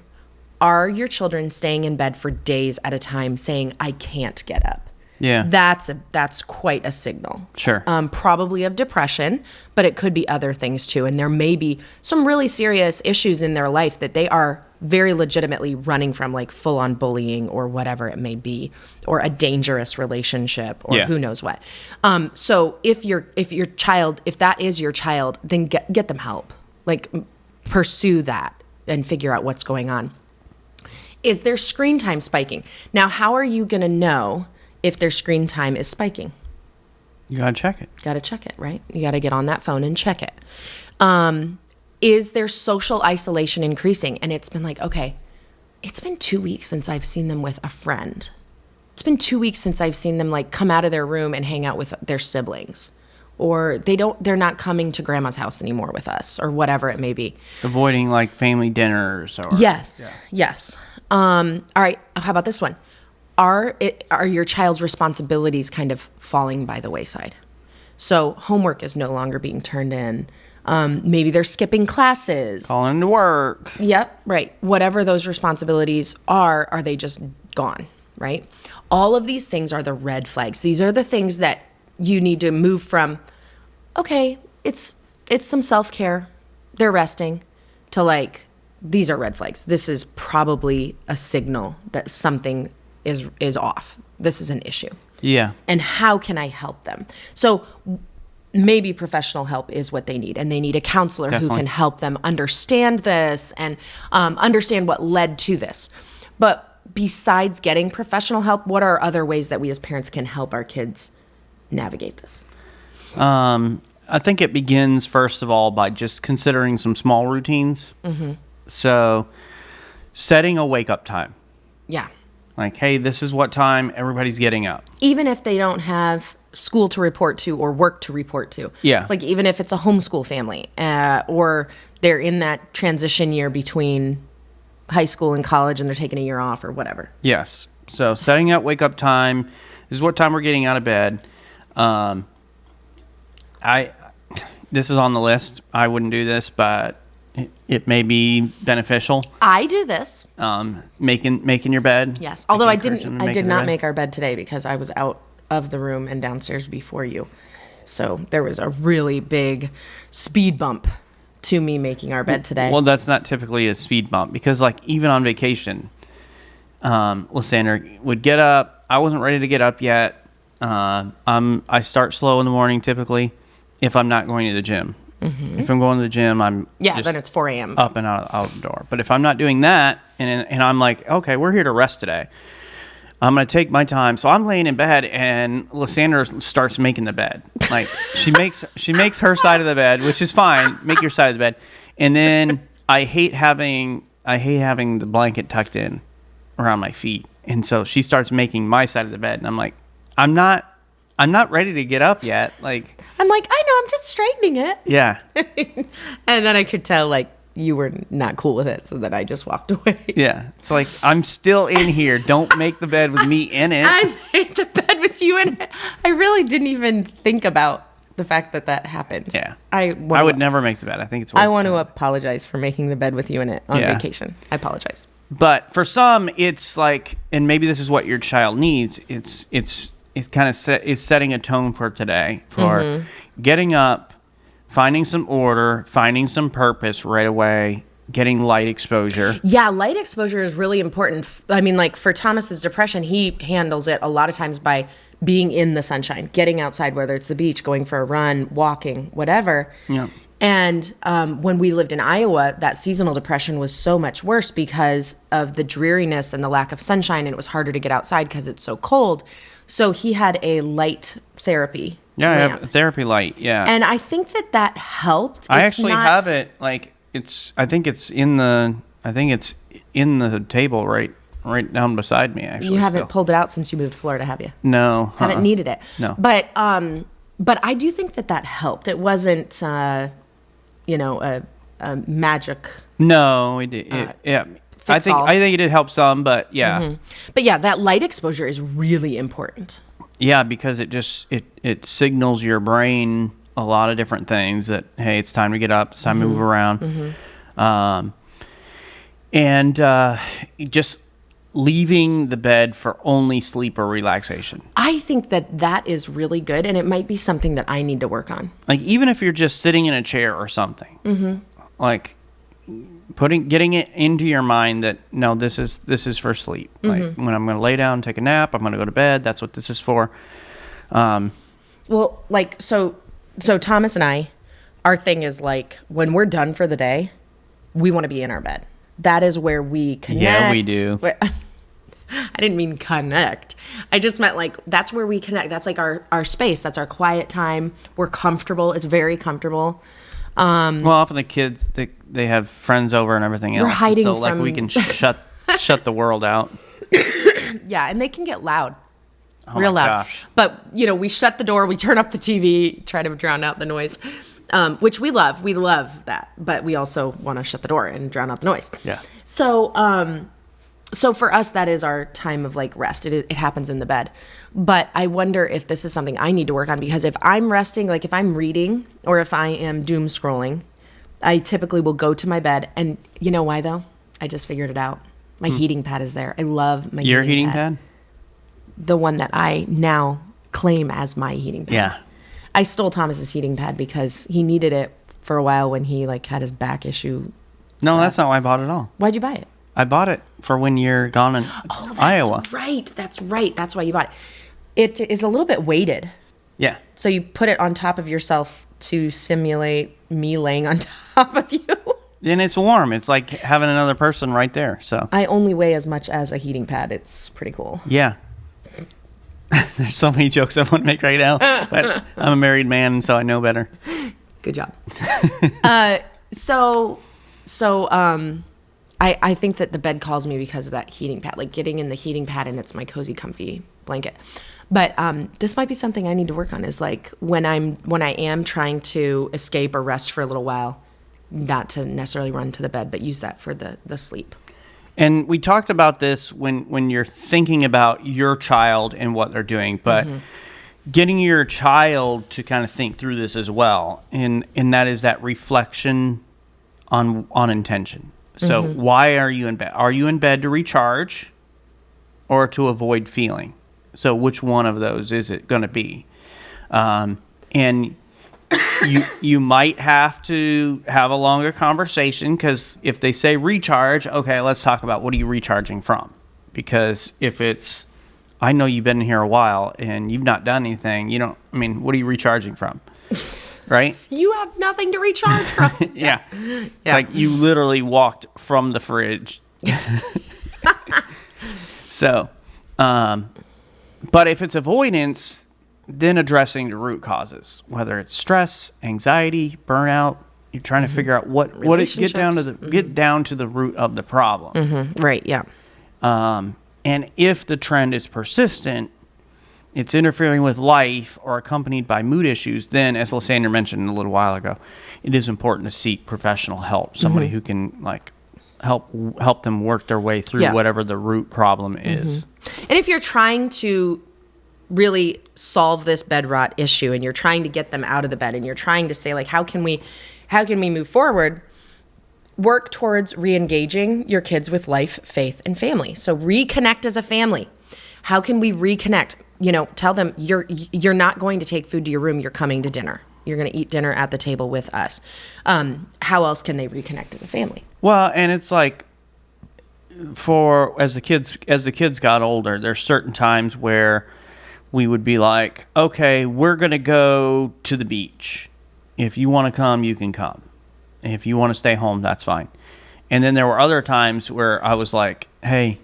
Are your children staying in bed for days at a time saying, I can't get up? Yeah. That's quite a signal. Sure. Probably of depression, but it could be other things too. And there may be some really serious issues in their life that they are very legitimately running from, like full on bullying or whatever it may be, or a dangerous relationship, or who knows what. So if that is your child, then get them help. Like, pursue that and figure out what's going on. Is their screen time spiking? Now, how are you going to know if their screen time is spiking? You got to check it. Got to check it, right? You got to get on that phone and check it. Is their social isolation increasing? And it's been like, okay, it's been 2 weeks since I've seen them with a friend. It's been 2 weeks since I've seen them, like, come out of their room and hang out with their siblings. Or they're not coming to grandma's house anymore with us, or whatever it may be. Avoiding, like, family dinners or Yes. All right, how about this one? Are your child's responsibilities kind of falling by the wayside? So homework is no longer being turned in. Maybe they're skipping classes. Calling to work. Yep, right. Whatever those responsibilities are they just gone, right? All of these things are the red flags. These are the things that you need to move from, okay, it's some self-care, they're resting, to, like, these are red flags. This is probably a signal that something is off. This is an issue. Yeah. And how can I help them? So maybe professional help is what they need, and they need a counselor who can help them understand this and understand what led to this. But besides getting professional help, what are other ways that we as parents can help our kids navigate this? I think it begins, first of all, by just considering some small routines. Mm-hmm. So setting a wake-up time. Yeah. Like, hey, this is what time everybody's getting up. Even if they don't have school to report to or work to report to. Yeah. Like, even if it's a homeschool family, or they're in that transition year between high school and college and they're taking a year off or whatever. Yes. So setting that wake-up time. This is what time we're getting out of bed. This is on the list. I wouldn't do this, but it may be beneficial. I do this. Making your bed. Yes. Although I Encouraging them to did their not bed. make our bed today because I was out of the room and downstairs before you. So there was a really big speed bump to me making our bed today. Well, that's not typically a speed bump because, like, even on vacation, Lysander would get up. I wasn't ready to get up yet. I start slow in the morning typically if I'm not going to the gym. Mm-hmm. If I'm going to the gym, I'm just then it's 4 a.m. up and out the door. But if I'm not doing that, and I'm like, okay, we're here to rest today, I'm gonna take my time. So I'm laying in bed, and Lysandra starts making the bed. Like she makes her side of the bed, which is fine. Make your side of the bed, and then I hate having the blanket tucked in around my feet, and so she starts making my side of the bed, and I'm like, I'm not ready to get up yet. Like I'm like, I know, I'm just straightening it. yeah, And then I could tell, like, you were not cool with it, so then I just walked away. yeah. It's like I'm still in here. Don't make the bed with me in it. I made the bed with you in it. I really didn't even think about the fact that happened. Yeah, I would never make the bed. I think it's. I want to apologize for making the bed with you in it on Yeah. vacation. I apologize. But for some, it's like, and maybe this is what your child needs. It kind of is setting a tone for today for getting up, finding some order, finding some purpose right away, getting light exposure. Yeah, light exposure is really important. I mean, like for Thomas's depression, he handles it a lot of times by being in the sunshine, getting outside, whether it's the beach, going for a run, walking, whatever. Yeah. And when we lived in Iowa, that seasonal depression was so much worse because of the dreariness and the lack of sunshine, and it was harder to get outside because it's so cold. So he had a light therapy Yeah, I lamp. have a therapy light. Yeah. And I think that helped. I It's actually not- have it. Like I think it's in the table right down beside me. Actually, You haven't still. pulled it out since you moved to Florida, have you? No. Haven't needed it. No. But I do think that helped. It wasn't, a magic. No, it did. Yeah. I fix all. think it did help some, but yeah. But yeah, that light exposure is really important. Yeah, because it signals your brain a lot of different things that, hey, it's time to get up, it's time to move around. And just leaving the bed for only sleep or relaxation. I think that is really good, and it might be something that I need to work on. Like even if you're just sitting in a chair or something, like getting it into your mind that no, this is for sleep. Like when I'm going to lay down, take a nap, I'm going to go to bed. That's what this is for. Well, like so Thomas and I, our thing is like when we're done for the day, we want to be in our bed. That is where we connect. Yeah, we do. I didn't mean connect. I just meant like that's where we connect. That's like our space. That's our quiet time. We're comfortable. It's very comfortable. Well, often the kids they have friends over and everything else. We're hiding and so like from- we can shut the world out. Yeah, and they can get loud. Oh Real my loud. gosh. But, we shut the door, we turn up the TV, try to drown out the noise, which we love. We love that. But we also want to shut the door and drown out the noise. Yeah. So for us, that is our time of like rest. It happens in the bed. But I wonder if this is something I need to work on because if I'm resting, like if I'm reading or if I am doom scrolling, I typically will go to my bed. And you know why though? I just figured it out. My heating pad is there. I love my Your heating pad? The one that I now claim as my heating pad. Yeah. I stole Thomas's heating pad because he needed it for a while when he like had his back issue. No, that's not why I bought it all. Why'd you buy it? I bought it for when you're gone in Iowa. Right. That's right. That's why you bought it. It is a little bit weighted. Yeah. So you put it on top of yourself to simulate me laying on top of you. And it's warm. It's like having another person right there. So I only weigh as much as a heating pad. It's pretty cool. yeah. There's so many jokes I want to make right now, but I'm a married man, so I know better. Good job. I think that the bed calls me because of that heating pad, like getting in the heating pad and it's my cozy, comfy blanket. But this might be something I need to work on is like when I am trying to escape or rest for a little while, not to necessarily run to the bed, but use that for the sleep. And we talked about this when you're thinking about your child and what they're doing, but getting your child to kind of think through this as well, and that is that reflection on intention. So why are you in bed? Are you in bed to recharge or to avoid feeling? So which one of those is it going to be? And you might have to have a longer conversation, because if they say recharge, okay, let's talk about what are you recharging from? Because if it's, I know you've been here a while and you've not done anything, what are you recharging from? Right? You have nothing to recharge from. Yeah. It's like you literally walked from the fridge. So, but if it's avoidance, then addressing the root causes, whether it's stress, anxiety, burnout, you're trying to figure out what it get down to the root of the problem. Right. Yeah. And if the trend is persistent, it's interfering with life or accompanied by mood issues, then, as Lysandra mentioned a little while ago, it is important to seek professional help, somebody who can help them work their way through whatever the root problem is. And if you're trying to really solve this bed rot issue and you're trying to get them out of the bed and you're trying to say, like, how can we move forward, work towards re-engaging your kids with life, faith, and family. So reconnect as a family. How can we reconnect? Tell them you're not going to take food to your room. You're coming to dinner. You're going to eat dinner at the table with us. How else can they reconnect as a family? Well, and it's like, as the kids got older, there's certain times where we would be like, okay, we're going to go to the beach. If you want to come, you can come. If you want to stay home, that's fine. And then there were other times where I was like, hey,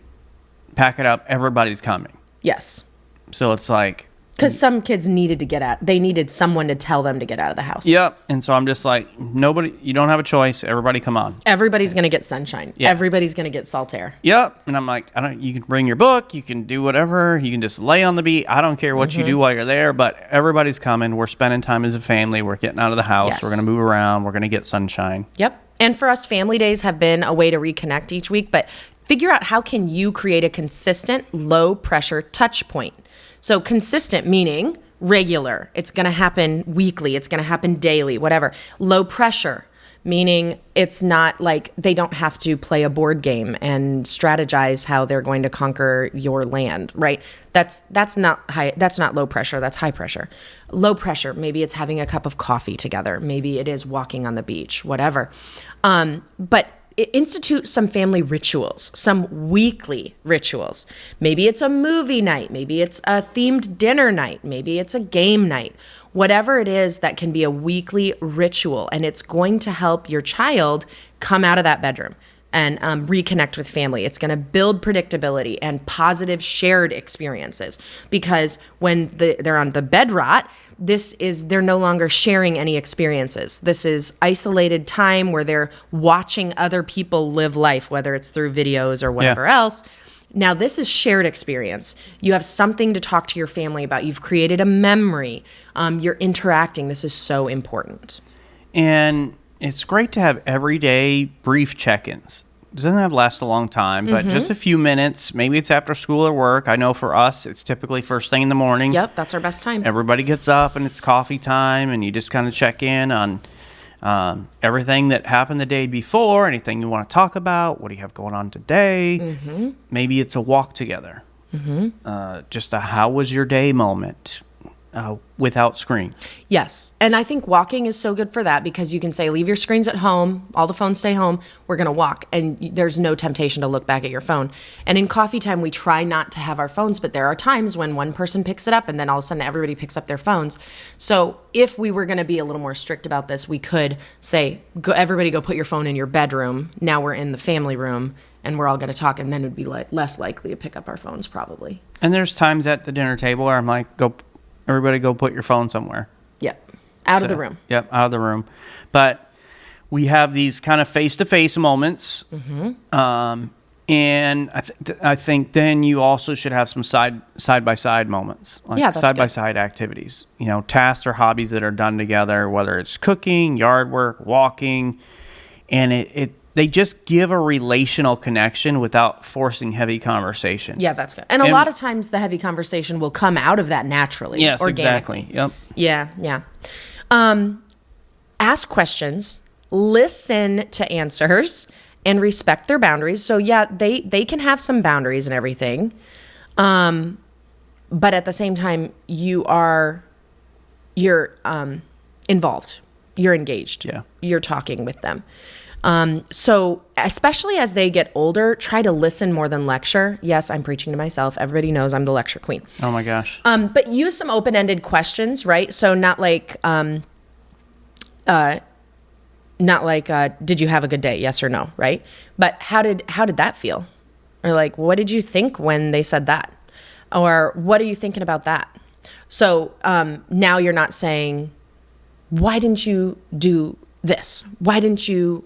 pack it up. Everybody's coming. Yes. So it's like, because some kids they needed someone to tell them to get out of the house. Yep. And so I'm just like, nobody, you don't have a choice. Everybody come on. Everybody's going to get sunshine. Yeah. Everybody's going to get salt air. Yep. And I'm like, you can bring your book. You can do whatever. You can just lay on the beach. I don't care what you do while you're there, but everybody's coming. We're spending time as a family. We're getting out of the house. Yes. We're going to move around. We're going to get sunshine. Yep. And for us, family days have been a way to reconnect each week, but figure out how can you create a consistent, low pressure touch point. So consistent meaning regular. It's going to happen weekly. It's going to happen daily, whatever. Low pressure, meaning it's not like they don't have to play a board game and strategize how they're going to conquer your land, right? That's not high. That's not low pressure. That's high pressure. Low pressure, maybe it's having a cup of coffee together. Maybe it is walking on the beach, whatever. But institute some family rituals, some weekly rituals. Maybe it's a movie night. Maybe it's a themed dinner night. Maybe it's a game night. Whatever it is that can be a weekly ritual, and it's going to help your child come out of that bedroom and reconnect with family. It's going to build predictability and positive shared experiences, because when they're on the bed rot, they're no longer sharing any experiences. This is isolated time where they're watching other people live life, whether it's through videos or whatever else. Now, this is shared experience. You have something to talk to your family about. You've created a memory. You're interacting. This is so important. And it's great to have everyday brief check-ins. It doesn't have to last a long time, but just a few minutes. Maybe it's after school or work. I know for us, it's typically first thing in the morning. Yep, that's our best time. Everybody gets up and it's coffee time, and you just kind of check in on everything that happened the day before, anything you want to talk about, what do you have going on today. Maybe it's a walk together. Just a how was your day moment. Without screens. Yes. And I think walking is so good for that, because you can say, leave your screens at home, all the phones stay home, we're going to walk. And there's no temptation to look back at your phone. And in coffee time, we try not to have our phones, but there are times when one person picks it up and then all of a sudden everybody picks up their phones. So if we were going to be a little more strict about this, we could say, everybody go put your phone in your bedroom. Now we're in the family room and we're all going to talk, and then it'd be less likely to pick up our phones probably. And there's times at the dinner table where I'm like, everybody go put your phone somewhere. Yep. Out of the room. Yep, out of the room. But we have these kind of face-to-face moments. And I think then you also should have some side-by-side moments. Like side-by-side activities. Tasks or hobbies that are done together, whether it's cooking, yard work, walking. And they just give a relational connection without forcing heavy conversation. Yeah, that's good. And a lot of times the heavy conversation will come out of that naturally. Yes, exactly. Yep. Yeah. Ask questions listen to answers and respect their boundaries. So yeah, they can have some boundaries and everything. But at the same time, you're involved. You're engaged. Yeah. You're talking with them. So especially as they get older, try to listen more than lecture. Yes, I'm preaching to myself. Everybody knows I'm the lecture queen. Oh my gosh. But use some open-ended questions, right? So not like, did you have a good day? Yes or no, right? But how did that feel? Or like, what did you think when they said that? Or what are you thinking about that? So now you're not saying, why didn't you do this? Why didn't you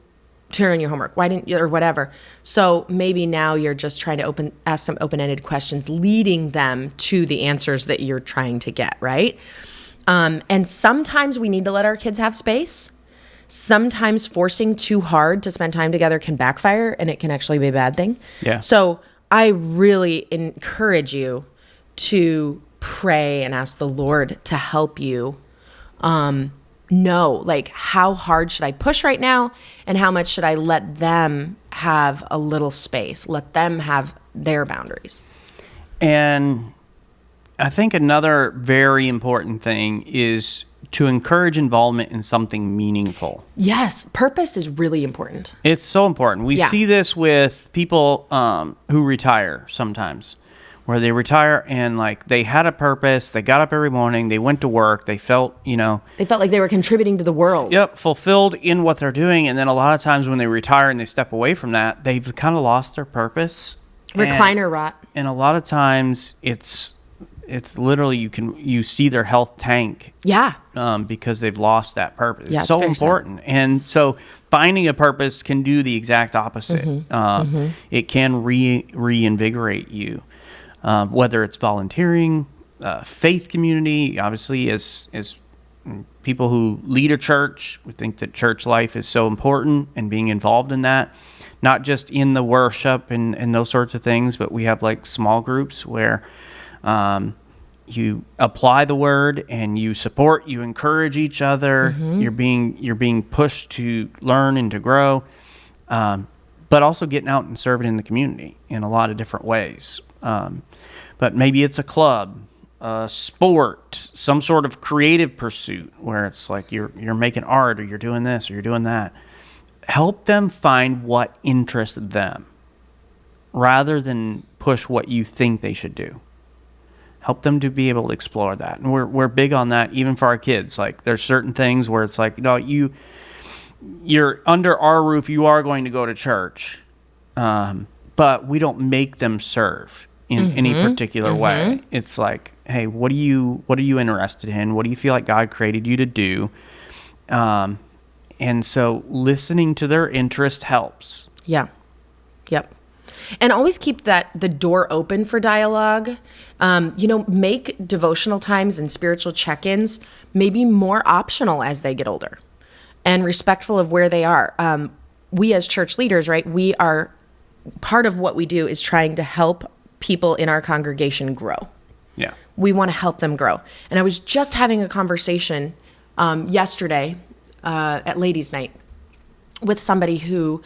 turn in your homework? Why didn't you, or whatever. So maybe now you're just trying to ask some open-ended questions, leading them to the answers that you're trying to get, right? And sometimes we need to let our kids have space. Sometimes forcing too hard to spend time together can backfire, and it can actually be a bad thing. Yeah. So I really encourage you to pray and ask the Lord to help you know, like, how hard should I push right now, and how much should I let them have a little space, let them have their boundaries. And I think another very important thing is to encourage involvement in something meaningful. Yes, purpose is really important. It's so important. We see this with people who retire sometimes, where they retire and like they had a purpose, they got up every morning, they went to work, they felt, They felt like they were contributing to the world. Yep, fulfilled in what they're doing. And then a lot of times when they retire and they step away from that, they've kind of lost their purpose. Recliner rot. And a lot of times it's literally you see their health tank. Yeah. Because they've lost that purpose. Yeah, it's so important. And so finding a purpose can do the exact opposite. It can reinvigorate you. Whether it's volunteering, faith community, obviously as people who lead a church, we think that church life is so important and being involved in that, not just in the worship and those sorts of things, but we have like small groups where you apply the word and you support, you encourage each other. You're being pushed to learn and to grow, but also getting out and serving in the community in a lot of different ways. But maybe it's a club, a sport, some sort of creative pursuit where it's like you're making art or you're doing this or you're doing that. Help them find what interests them rather than push what you think they should do. Help them to be able to explore that. And we're big on that even for our kids. Like there's certain things where it's like, no, you're under our roof, you are going to go to church. But we don't make them serve in any particular way. It's like, hey, what are you interested in? What do you feel like God created you to do? And so listening to their interest helps. Yeah. Yep. And always keep the door open for dialogue. Make devotional times and spiritual check-ins maybe more optional as they get older and respectful of where they are. We as church leaders, right, we are part of what we do is trying to help people in our congregation grow. Yeah. We want to help them grow. And I was just having a conversation yesterday at Ladies' Night with somebody who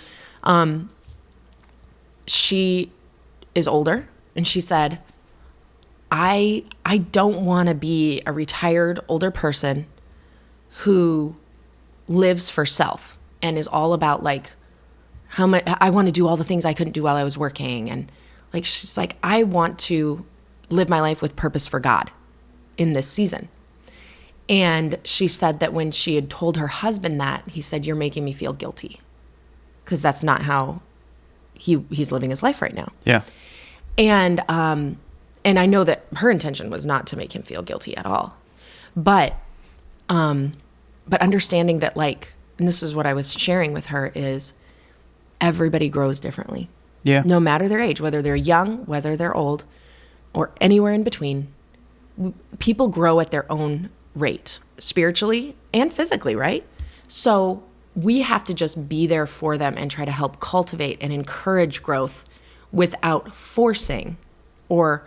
she is older, and she said, I don't want to be a retired older person who lives for self and is all about like how much I want to do all the things I couldn't do while I was working. And like, she's like, I want to live my life with purpose for God in this season. And she said that when she had told her husband that, he said, you're making me feel guilty, because that's not how he's living his life right now. Yeah. And I know that her intention was not to make him feel guilty at all. But understanding that, like, and this is what I was sharing with her, is everybody grows differently. Yeah. No matter their age, whether they're young, whether they're old, or anywhere in between, people grow at their own rate, spiritually and physically, right? So we have to just be there for them and try to help cultivate and encourage growth without forcing or,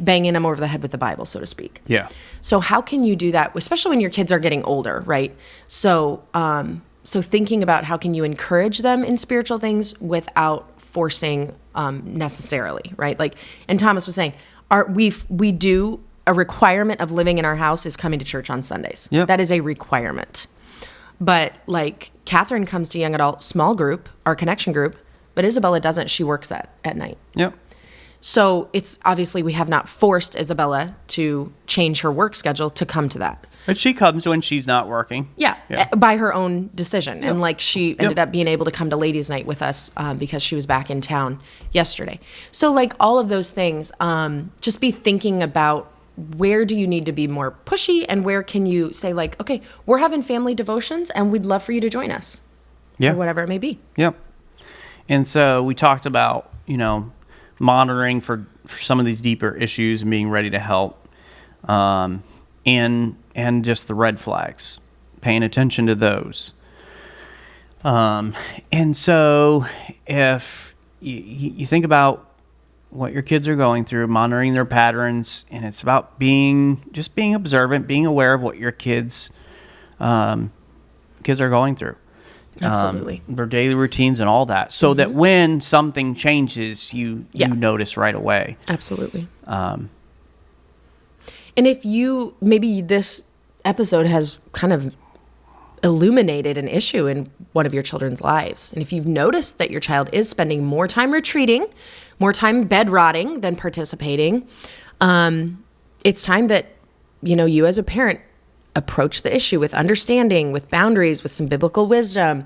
banging them over the head with the Bible, so to speak. Yeah. So how can you do that, especially when your kids are getting older, right? So, so thinking about how can you encourage them in spiritual things without forcing necessarily, right? Like, and Thomas was saying, we do a requirement of living in our house is coming to church on Sundays. Yep. That is a requirement. But like Catherine comes to young adult small group, our connection group, but Isabella doesn't. She works at night. Yep. So it's obviously we have not forced Isabella to change her work schedule to come to that. But she comes when she's not working. Yeah, by her own decision. And like she ended Yep. up being able to come to ladies' night with us because she was back in town yesterday. So like all of those things, just be thinking about where do you need to be more pushy and where can you say like, okay, we're having family devotions and we'd love for you to join us. Yeah. Or whatever it may be. Yep. And so we talked about, monitoring for some of these deeper issues and being ready to help. And just the red flags, paying attention to those. And so if you think about what your kids are going through, monitoring their patterns, and it's about being observant, being aware of what your kids are going through. Absolutely. Their daily routines and all that, so that when something changes, you notice right away. Absolutely. And if maybe this episode has kind of illuminated an issue in one of your children's lives, and if you've noticed that your child is spending more time retreating, more time bed rotting than participating, it's time that, you as a parent approach the issue with understanding, with boundaries, with some biblical wisdom.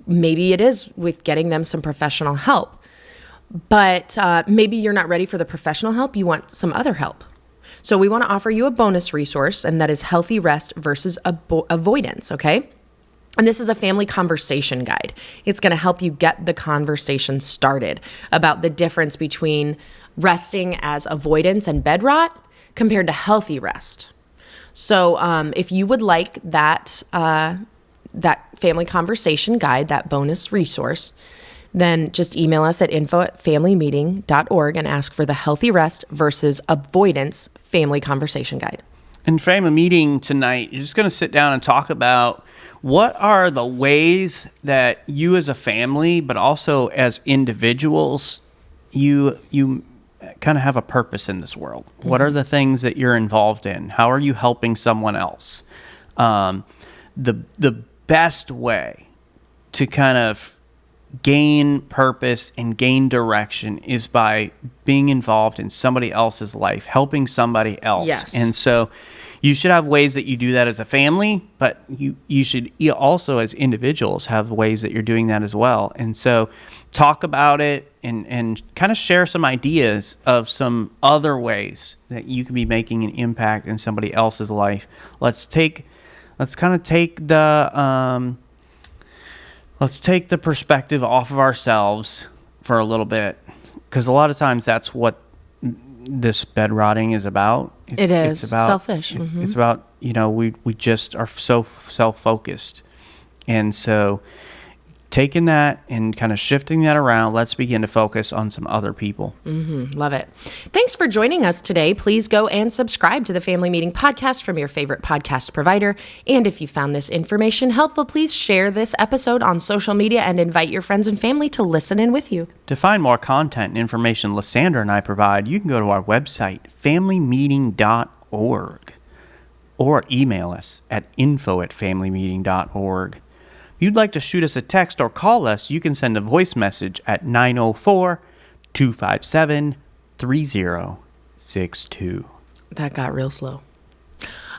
Maybe it is with getting them some professional help, but maybe you're not ready for the professional help. You want some other help. So we want to offer you a bonus resource, and that is Healthy Rest versus Avoidance, okay? And this is a family conversation guide. It's going to help you get the conversation started about the difference between resting as avoidance and bed rot compared to healthy rest. So if you would like that family conversation guide, that bonus resource, then just email us at info@familymeeting.org and ask for the Healthy Rest versus Avoidance family conversation guide. In family meeting tonight, you're just going to sit down and talk about what are the ways that you as a family, but also as individuals, you kind of have a purpose in this world. Mm-hmm. What are the things that you're involved in? How are you helping someone else? The best way to kind of gain purpose and gain direction is by being involved in somebody else's life, helping somebody else. Yes. And so you should have ways that you do that as a family, but you should also as individuals have ways that you're doing that as well. And so talk about it and kind of share some ideas of some other ways that you can be making an impact in somebody else's life. Let's take the perspective off of ourselves for a little bit, because a lot of times that's what this bed rotting is about. It's about selfish. It's about, we just are so self-focused. And so taking that and kind of shifting that around, let's begin to focus on some other people. Love it. Thanks for joining us today. Please go and subscribe to the Family Meeting Podcast from your favorite podcast provider. And if you found this information helpful, please share this episode on social media and invite your friends and family to listen in with you. To find more content and information Lysandra and I provide, you can go to our website, familymeeting.org, or email us at info@familymeeting.org. If you'd like to shoot us a text or call us, you can send a voice message at 904-257-3062. That got real slow.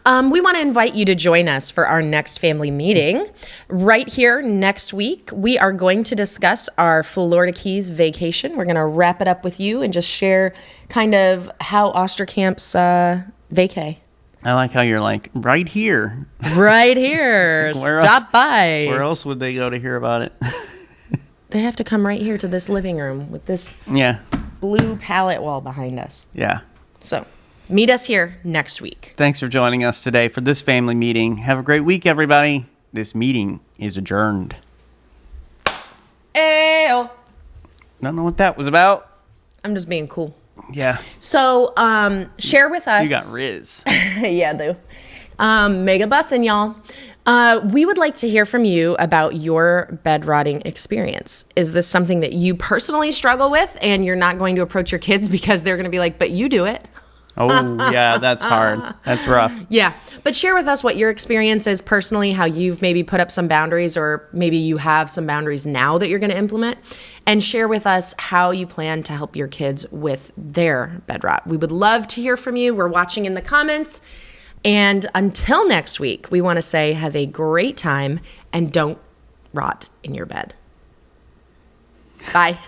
We want to invite you to join us for our next family meeting. Right here next week, we are going to discuss our Florida Keys vacation. We're going to wrap it up with you and just share kind of how Osterkamp's vacay. I like how you're like, right here. Right here. Stop by. Where else would they go to hear about it? They have to come right here to this living room with this blue palette wall behind us. Yeah. So meet us here next week. Thanks for joining us today for this family meeting. Have a great week, everybody. This meeting is adjourned. Ayo. Don't know what that was about. I'm just being cool. Yeah. So share with us. You got Riz. Yeah, though. Mega bussin', y'all. We would like to hear from you about your bed rotting experience. Is this something that you personally struggle with and you're not going to approach your kids because they're going to be like, but you do it? Oh, yeah, that's hard. That's rough. Yeah. But share with us what your experience is personally, how you've maybe put up some boundaries, or maybe you have some boundaries now that you're going to implement. And share with us how you plan to help your kids with their bed rot. We would love to hear from you. We're watching in the comments. And until next week, we want to say have a great time and don't rot in your bed. Bye.